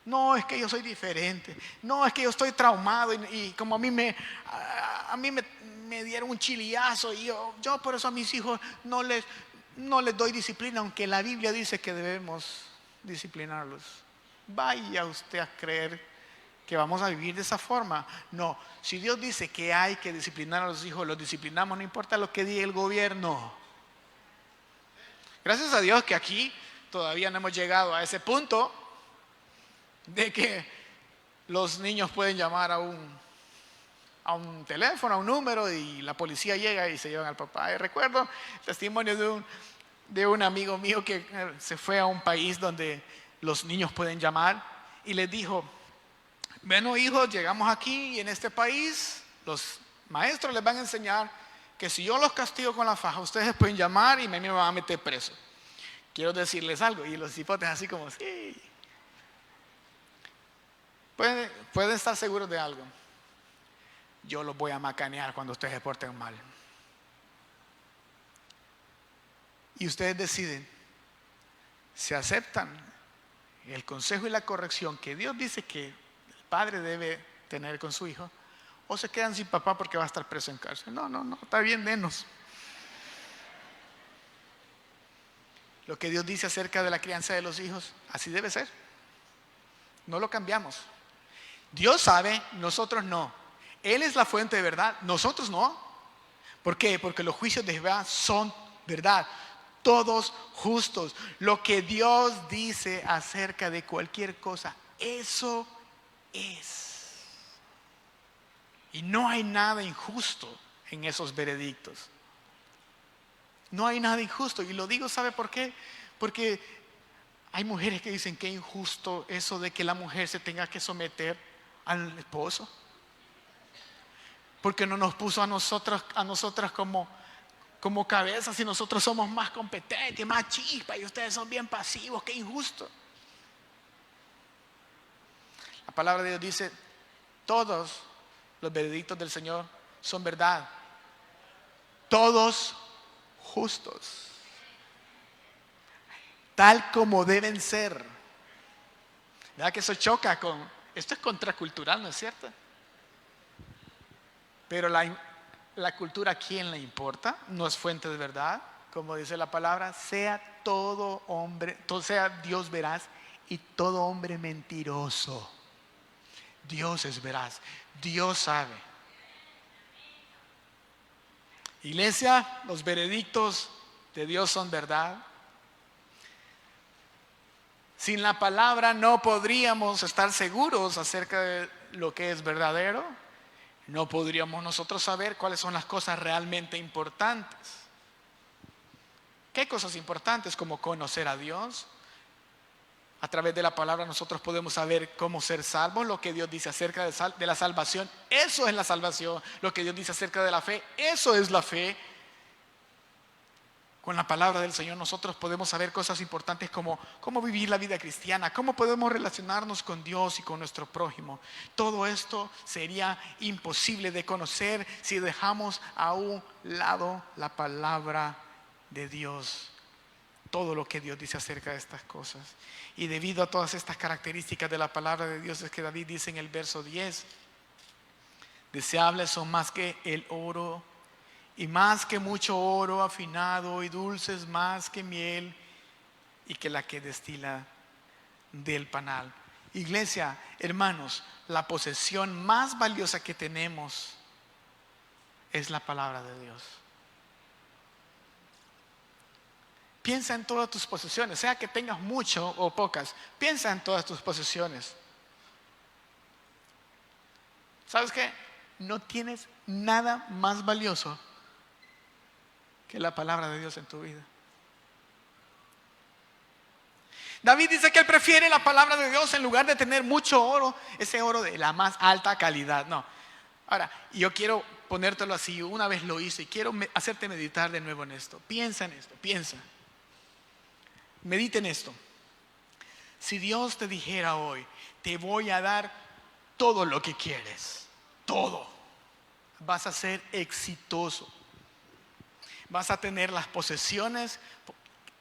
No es que yo soy diferente. No es que yo estoy traumado y como a mí me dieron un chiliazo y yo por eso a mis hijos no les doy disciplina, aunque la Biblia dice que debemos disciplinarlos. Vaya usted a creer que vamos a vivir de esa forma. No, si Dios dice que hay que disciplinar a los hijos, los disciplinamos, no importa lo que diga el gobierno. Gracias a Dios que aquí todavía no hemos llegado a ese punto de que los niños pueden llamar a un teléfono, a un número, y la policía llega y se llevan al papá. Y recuerdo el testimonio de un amigo mío que se fue a un país donde los niños pueden llamar y les dijo: bueno, hijos, llegamos aquí y en este país los maestros les van a enseñar que si yo los castigo con la faja, ustedes pueden llamar y me van a meter preso. Quiero decirles algo. Y los hipotes así como: sí. Pueden estar seguros de algo. Yo los voy a macanear cuando ustedes se porten mal. Y ustedes deciden si aceptan el consejo y la corrección que Dios dice que el padre debe tener con su hijo, o se quedan sin papá porque va a estar preso en cárcel. No, está bien, denos. Lo que Dios dice acerca de la crianza de los hijos, así debe ser. No lo cambiamos. Dios sabe, nosotros no. Él es la fuente de verdad, nosotros no. ¿Por qué? Porque los juicios de Jehová son verdad, todos justos. Lo que Dios dice acerca de cualquier cosa, eso es. Y no hay nada injusto en esos veredictos. No hay nada injusto. Y lo digo, ¿sabe por qué? Porque hay mujeres que dicen que es injusto eso de que la mujer se tenga que someter al esposo. Porque no nos puso a nosotras como cabezas, y nosotros somos más competentes, más chispas, y ustedes son bien pasivos. Qué injusto. La palabra de Dios dice: todos los veredictos del Señor son verdad, todos justos, tal como deben ser. ¿Verdad que eso choca con? Esto es contracultural, ¿no es cierto? Pero la cultura, ¿a quién le importa? No es fuente de verdad. Como dice la palabra: sea todo hombre, sea Dios veraz y todo hombre mentiroso. Dios es veraz, Dios sabe. Iglesia, los veredictos de Dios son verdad. Sin la palabra no podríamos estar seguros acerca de lo que es verdadero. No podríamos nosotros saber cuáles son las cosas realmente importantes. ¿Qué cosas importantes? Como conocer a Dios. A través de la palabra nosotros podemos saber cómo ser salvos. Lo que Dios dice acerca de la salvación, eso es la salvación. Lo que Dios dice acerca de la fe, eso es la fe. Con la palabra del Señor nosotros podemos saber cosas importantes como cómo vivir la vida cristiana, cómo podemos relacionarnos con Dios y con nuestro prójimo. Todo esto sería imposible de conocer si dejamos a un lado la palabra de Dios. Todo lo que Dios dice acerca de estas cosas. Y debido a todas estas características de la palabra de Dios, es que David dice en el verso 10: deseables son más que el oro, y más que mucho oro afinado, y dulces más que miel, y que la que destila del panal. Iglesia, hermanos, la posesión más valiosa que tenemos es la palabra de Dios. Piensa en todas tus posesiones, sea que tengas mucho o pocas. Piensa en todas tus posesiones. ¿Sabes qué? No tienes nada más valioso que la palabra de Dios en tu vida. David dice que él prefiere la palabra de Dios en lugar de tener mucho oro, ese oro de la más alta calidad. No. Ahora, yo quiero ponértelo así, una vez lo hice y quiero hacerte meditar de nuevo en esto. Piensa en esto, piensa. Mediten esto. Si Dios te dijera hoy, te voy a dar todo lo que quieres, todo, vas a ser exitoso. Vas a tener las posesiones,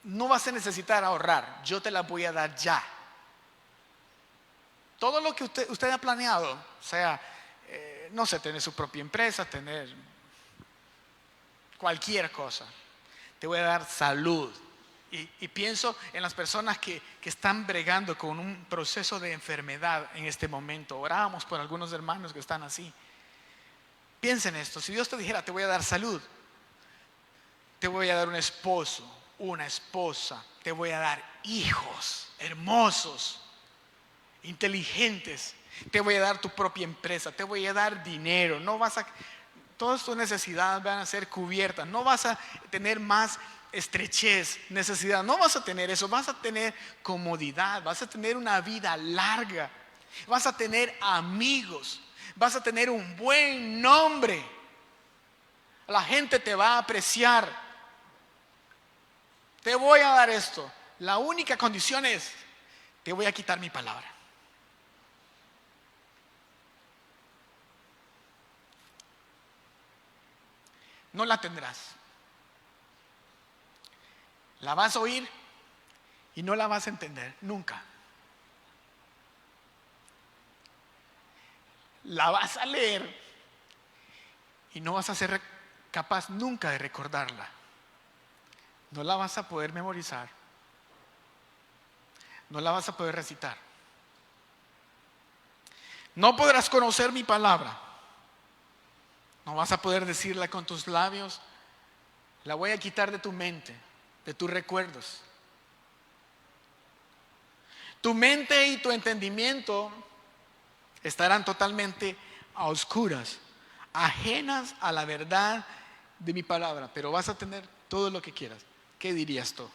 no vas a necesitar ahorrar, yo te las voy a dar ya. Todo lo que usted ha planeado, o sea, no sé, tener su propia empresa, tener cualquier cosa. Te voy a dar salud. Y pienso en las personas que están bregando con un proceso de enfermedad en este momento. Orábamos por algunos hermanos que están así. Piensen en esto, si Dios te dijera, te voy a dar salud, te voy a dar un esposo, una esposa, te voy a dar hijos hermosos, inteligentes, te voy a dar tu propia empresa, te voy a dar dinero, todas tus necesidades van a ser cubiertas, no vas a tener más estrechez, necesidad, no vas a tener eso, vas a tener comodidad, vas a tener una vida larga, vas a tener amigos, vas a tener un buen nombre, la gente te va a apreciar. Te voy a dar esto, la única condición es, te voy a quitar mi palabra. No la tendrás. La vas a oír y no la vas a entender nunca. La vas a leer y no vas a ser capaz nunca de recordarla. No la vas a poder memorizar. No la vas a poder recitar. No podrás conocer mi palabra. No vas a poder decirla con tus labios. La voy a quitar de tu mente, de tus recuerdos. Tu mente y tu entendimiento estarán totalmente a oscuras, ajenas a la verdad de mi palabra, pero vas a tener todo lo que quieras. ¿Qué dirías tú?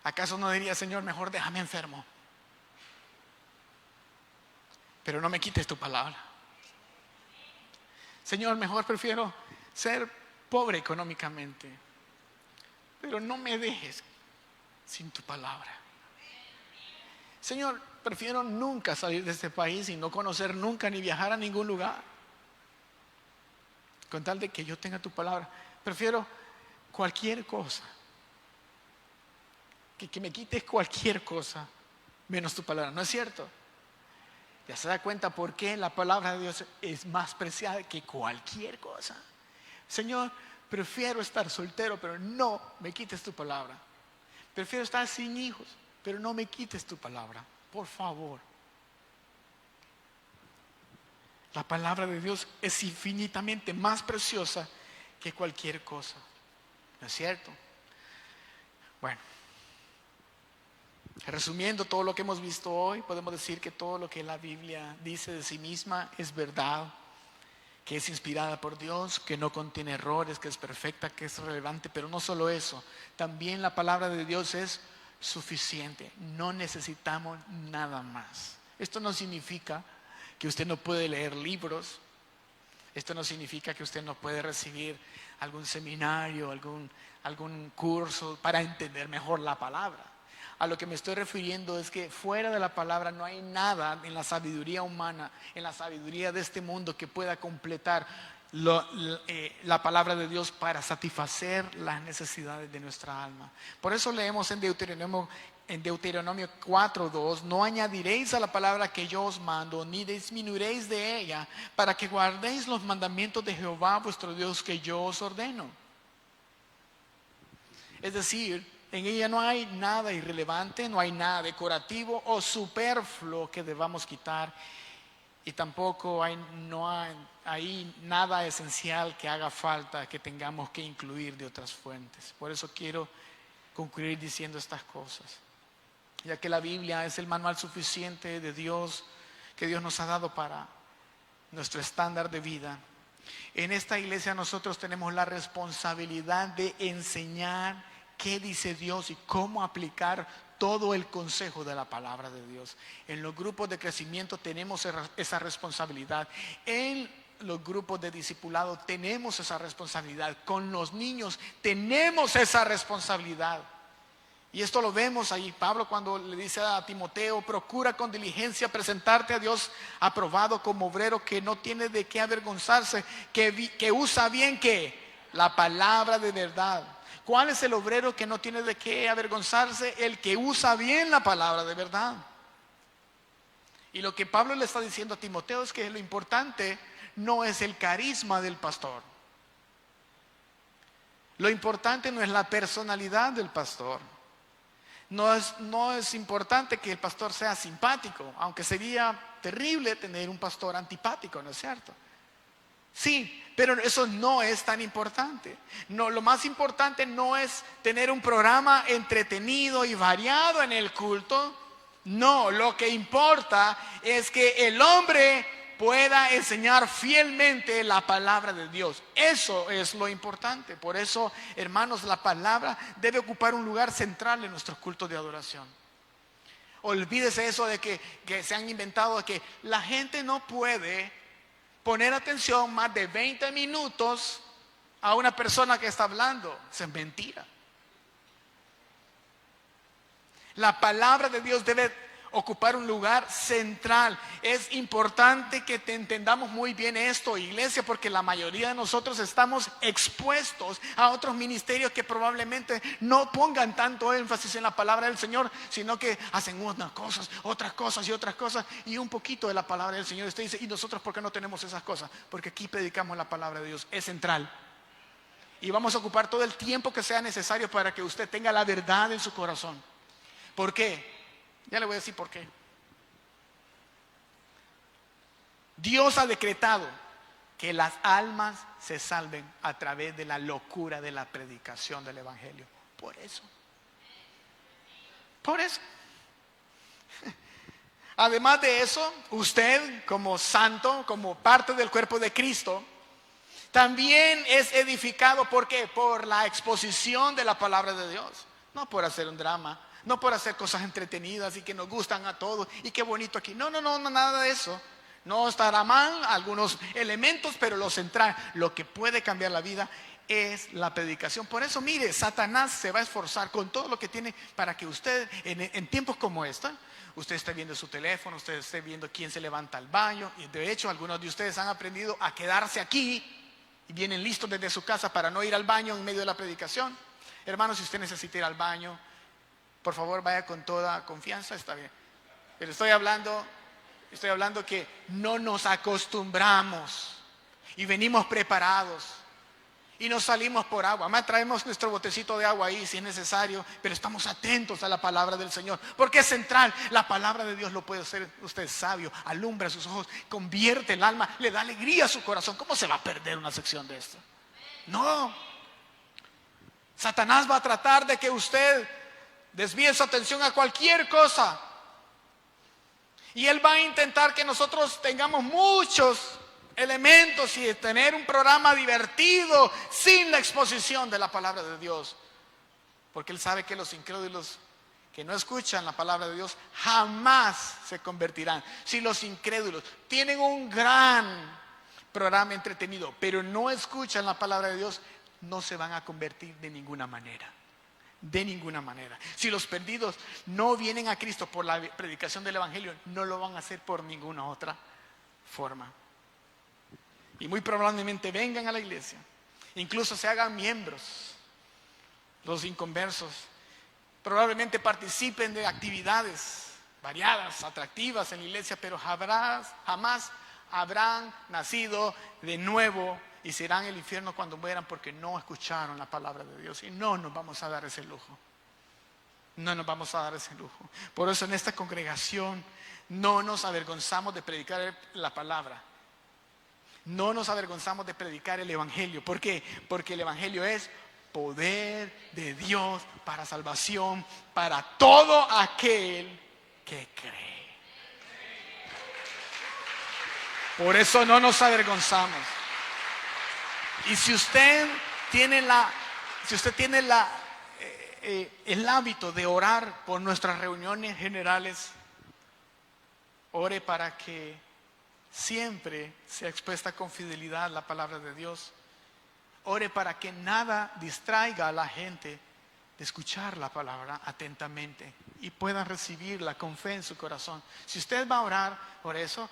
¿Acaso no dirías, Señor, mejor déjame enfermo, pero no me quites tu palabra? Señor, mejor prefiero ser pobre económicamente, pero no me dejes sin tu palabra. Señor, prefiero nunca salir de este país y no conocer nunca ni viajar a ningún lugar, con tal de que yo tenga tu palabra. Prefiero cualquier cosa, que me quites cualquier cosa menos tu palabra. ¿No es cierto? Ya se da cuenta por qué la palabra de Dios es más preciada que cualquier cosa. Señor, prefiero estar soltero, pero no me quites tu palabra. Prefiero estar sin hijos, pero no me quites tu palabra, por favor. La palabra de Dios es infinitamente más preciosa que cualquier cosa. ¿No es cierto? Bueno, resumiendo todo lo que hemos visto hoy, podemos decir que todo lo que la Biblia dice de sí misma es verdad, que es inspirada por Dios, que no contiene errores, que es perfecta, que es relevante. Pero no solo eso, también la palabra de Dios es suficiente. No necesitamos nada más. Esto no significa que usted no puede leer libros. Esto no significa que usted no puede recibir algún seminario, algún curso para entender mejor la palabra. A lo que me estoy refiriendo es que fuera de la palabra no hay nada en la sabiduría humana, en la sabiduría de este mundo que pueda completar la palabra de Dios para satisfacer las necesidades de nuestra alma. Por eso leemos en Deuteronomio 4:2: no añadiréis a la palabra que yo os mando, ni disminuiréis de ella, para que guardéis los mandamientos de Jehová vuestro Dios que yo os ordeno. Es decir, en ella no hay nada irrelevante, no hay nada decorativo o superfluo que debamos quitar, y tampoco hay nada esencial que haga falta, que tengamos que incluir de otras fuentes. Por eso quiero concluir diciendo estas cosas, ya que la Biblia es el manual suficiente de Dios que Dios nos ha dado para nuestro estándar de vida. En esta iglesia nosotros tenemos la responsabilidad de enseñar qué dice Dios y cómo aplicar todo el consejo de la palabra de Dios. En los grupos de crecimiento tenemos esa responsabilidad. En los grupos de discipulado tenemos esa responsabilidad. Con los niños tenemos esa responsabilidad. Y esto lo vemos ahí, Pablo cuando le dice a Timoteo: procura con diligencia presentarte a Dios aprobado como obrero que no tiene de qué avergonzarse, que usa bien ¿qué? La palabra de verdad. ¿Cuál es el obrero que no tiene de qué avergonzarse? El que usa bien la palabra de verdad. Y lo que Pablo le está diciendo a Timoteo es que lo importante no es el carisma del pastor. Lo importante no es la personalidad del pastor. No es importante que el pastor sea simpático, aunque sería terrible tener un pastor antipático, ¿no es cierto? Sí, pero eso no es tan importante. No, lo más importante no es tener un programa entretenido y variado en el culto. No, lo que importa es que el hombre pueda enseñar fielmente la palabra de Dios. Eso es lo importante. Por eso, hermanos, la palabra debe ocupar un lugar central en nuestros cultos de adoración. Olvídese eso de que se han inventado de que la gente no puede poner atención más de 20 minutos a una persona que está hablando. Eso es mentira. La palabra de Dios debe ocupar un lugar central. Es importante que entendamos muy bien esto, iglesia, porque la mayoría de nosotros estamos expuestos a otros ministerios que probablemente no pongan tanto énfasis en la palabra del Señor, sino que hacen unas cosas, otras cosas y otras cosas, y un poquito de la palabra del Señor. Usted dice: ¿y nosotros por qué no tenemos esas cosas? Porque aquí predicamos la palabra de Dios, es central. Y vamos a ocupar todo el tiempo que sea necesario para que usted tenga la verdad en su corazón. ¿Por qué? Ya le voy a decir por qué. Dios ha decretado que las almas se salven a través de la locura de la predicación del evangelio. Por eso. Además de eso, usted como santo, como parte del cuerpo de Cristo, también es edificado. ¿Por qué? Por la exposición de la palabra de Dios. No por hacer un drama, no por hacer cosas entretenidas y que nos gustan a todos y qué bonito aquí. No, nada de eso. No estará mal algunos elementos, pero lo central, lo que puede cambiar la vida, es la predicación. Por eso, mire, Satanás se va a esforzar con todo lo que tiene para que usted, en tiempos como esta, usted esté viendo su teléfono, usted esté viendo quién se levanta al baño. Y de hecho, algunos de ustedes han aprendido a quedarse aquí y vienen listos desde su casa para no ir al baño en medio de la predicación. Hermanos, si usted necesita ir al baño, por favor vaya con toda confianza, está bien. Pero estoy hablando que no nos acostumbramos y venimos preparados y nos salimos por agua. Además traemos nuestro botecito de agua ahí si es necesario, pero estamos atentos a la palabra del Señor, porque es central. La palabra de Dios lo puede hacer usted sabio, alumbra sus ojos, convierte el alma, le da alegría a su corazón. ¿Cómo se va a perder una sección de esto? No. Satanás va a tratar de que usted desvíe su atención a cualquier cosa. Y él va a intentar que nosotros tengamos muchos elementos y tener un programa divertido sin la exposición de la palabra de Dios. Porque él sabe que los incrédulos que no escuchan la palabra de Dios jamás se convertirán. Si los incrédulos tienen un gran programa entretenido, pero no escuchan la palabra de Dios, no se van a convertir de ninguna manera. De ninguna manera. Si los perdidos no vienen a Cristo por la predicación del evangelio, no lo van a hacer por ninguna otra forma. Y muy probablemente vengan a la iglesia, incluso se hagan miembros, los inconversos. Probablemente participen de actividades variadas, atractivas en la iglesia, pero jamás habrán nacido de nuevo y serán el infierno cuando mueran porque no escucharon la palabra de Dios. Y no nos vamos a dar ese lujo. No nos vamos a dar ese lujo. Por eso en esta congregación no nos avergonzamos de predicar la palabra. No nos avergonzamos de predicar el evangelio. ¿Por qué? Porque el evangelio es poder de Dios para salvación para todo aquel que cree. Por eso no nos avergonzamos. Y si usted tiene el hábito de orar por nuestras reuniones generales, ore para que siempre sea expuesta con fidelidad la palabra de Dios. Ore para que nada distraiga a la gente de escuchar la palabra atentamente y puedan recibirla con fe en su corazón. Si usted va a orar por eso,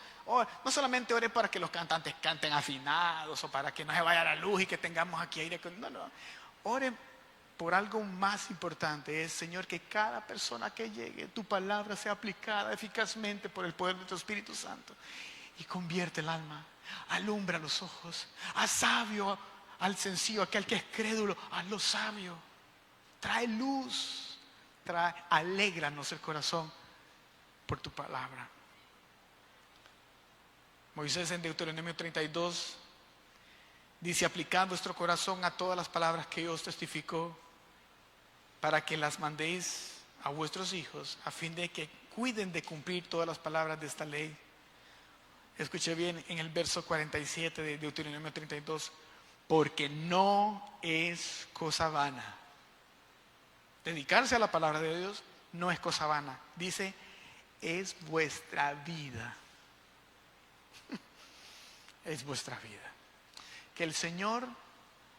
no solamente ore para que los cantantes canten afinados o para que no se vaya la luz y que tengamos aquí aire. No. Ore por algo más importante, es, Señor, que cada persona que llegue, tu palabra sea aplicada eficazmente por el poder de tu Espíritu Santo y convierte el alma, alumbra los ojos, haz sabio al sencillo, aquel que es crédulo, hazlo sabio, trae luz, alégranos el corazón por tu palabra. Moisés en Deuteronomio 32 dice: aplicad vuestro corazón a todas las palabras que Dios testificó, para que las mandéis a vuestros hijos, a fin de que cuiden de cumplir todas las palabras de esta ley. Escuche bien en el verso 47 de Deuteronomio 32, porque no es cosa vana. Dedicarse a la palabra de Dios no es cosa vana. Dice, es vuestra vida. Es vuestra vida. Que el Señor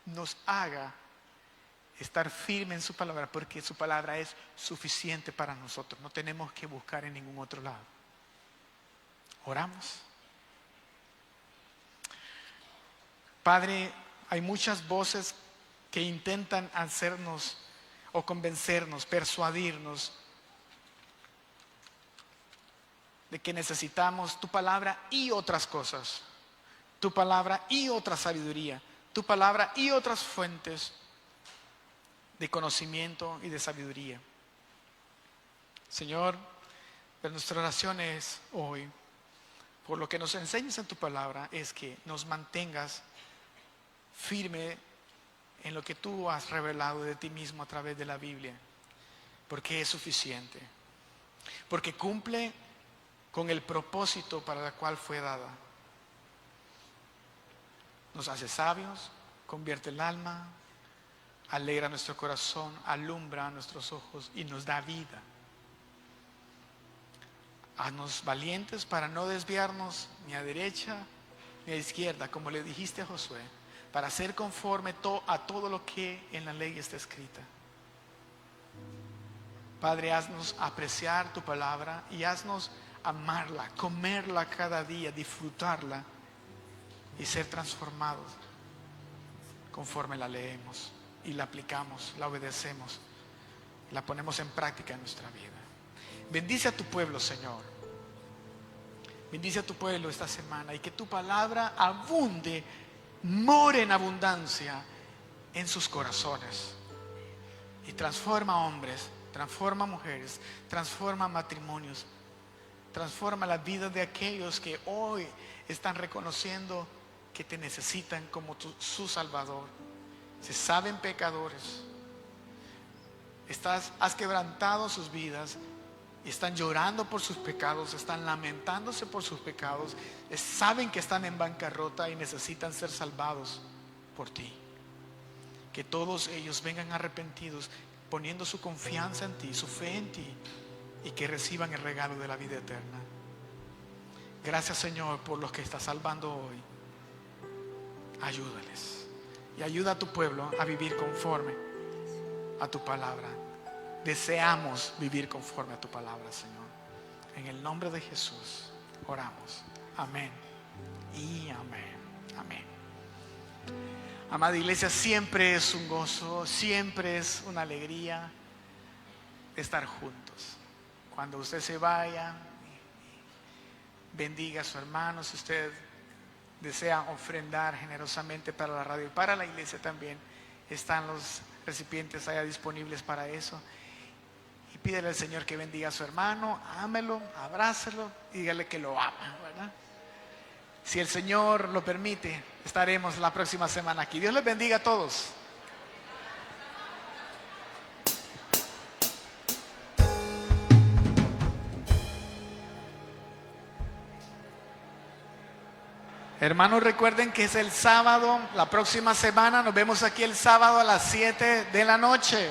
nos haga estar firme en su palabra, porque su palabra es suficiente para nosotros. No tenemos que buscar en ningún otro lado. Oramos. Padre, hay muchas voces que intentan hacernos o convencernos, persuadirnos de que necesitamos tu palabra y otras cosas, tu palabra y otra sabiduría, tu palabra y otras fuentes de conocimiento y de sabiduría. Señor, pero nuestra oración es hoy, por lo que nos enseñas en tu palabra, es que nos mantengas firme en lo que tú has revelado de ti mismo a través de la Biblia, porque es suficiente, porque cumple con el propósito para el cual fue dada. Nos hace sabios, convierte el alma, alegra nuestro corazón, alumbra nuestros ojos y nos da vida. Haznos valientes para no desviarnos ni a derecha ni a izquierda, como le dijiste a Josué, para ser conforme a todo lo que en la ley está escrita. Padre, haznos apreciar tu palabra y haznos amarla, comerla cada día, disfrutarla y ser transformados conforme la leemos y la aplicamos, la obedecemos, la ponemos en práctica en nuestra vida. Bendice a tu pueblo, Señor. Bendice a tu pueblo esta semana y que tu palabra abunde, more en abundancia en sus corazones y transforma hombres, transforma mujeres, transforma matrimonios, transforma la vida de aquellos que hoy están reconociendo que te necesitan como su Salvador. Se saben pecadores, has quebrantado sus vidas y están llorando por sus pecados, están lamentándose por sus pecados, saben que están en bancarrota y necesitan ser salvados por ti. Que todos ellos vengan arrepentidos, poniendo su confianza en ti, su fe en ti, y que reciban el regalo de la vida eterna. Gracias, Señor, por los que estás salvando hoy. Ayúdales y ayuda a tu pueblo a vivir conforme a tu palabra. Deseamos vivir conforme a tu palabra, Señor. En el nombre de Jesús oramos. Amén y amén. Amén. Amada iglesia, siempre es un gozo, siempre es una alegría estar juntos. Cuando usted se vaya, bendiga a su hermano. Si usted desea ofrendar generosamente para la radio y para la iglesia también, están los recipientes allá disponibles para eso. Y pídele al Señor que bendiga a su hermano, ámelo, abrácelo y dígale que lo ama, ¿verdad? Si el Señor lo permite, estaremos la próxima semana aquí. Dios les bendiga a todos. Hermanos, recuerden que es el sábado, la próxima semana. Nos vemos aquí el sábado a las 7 de la noche.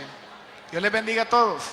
Dios les bendiga a todos.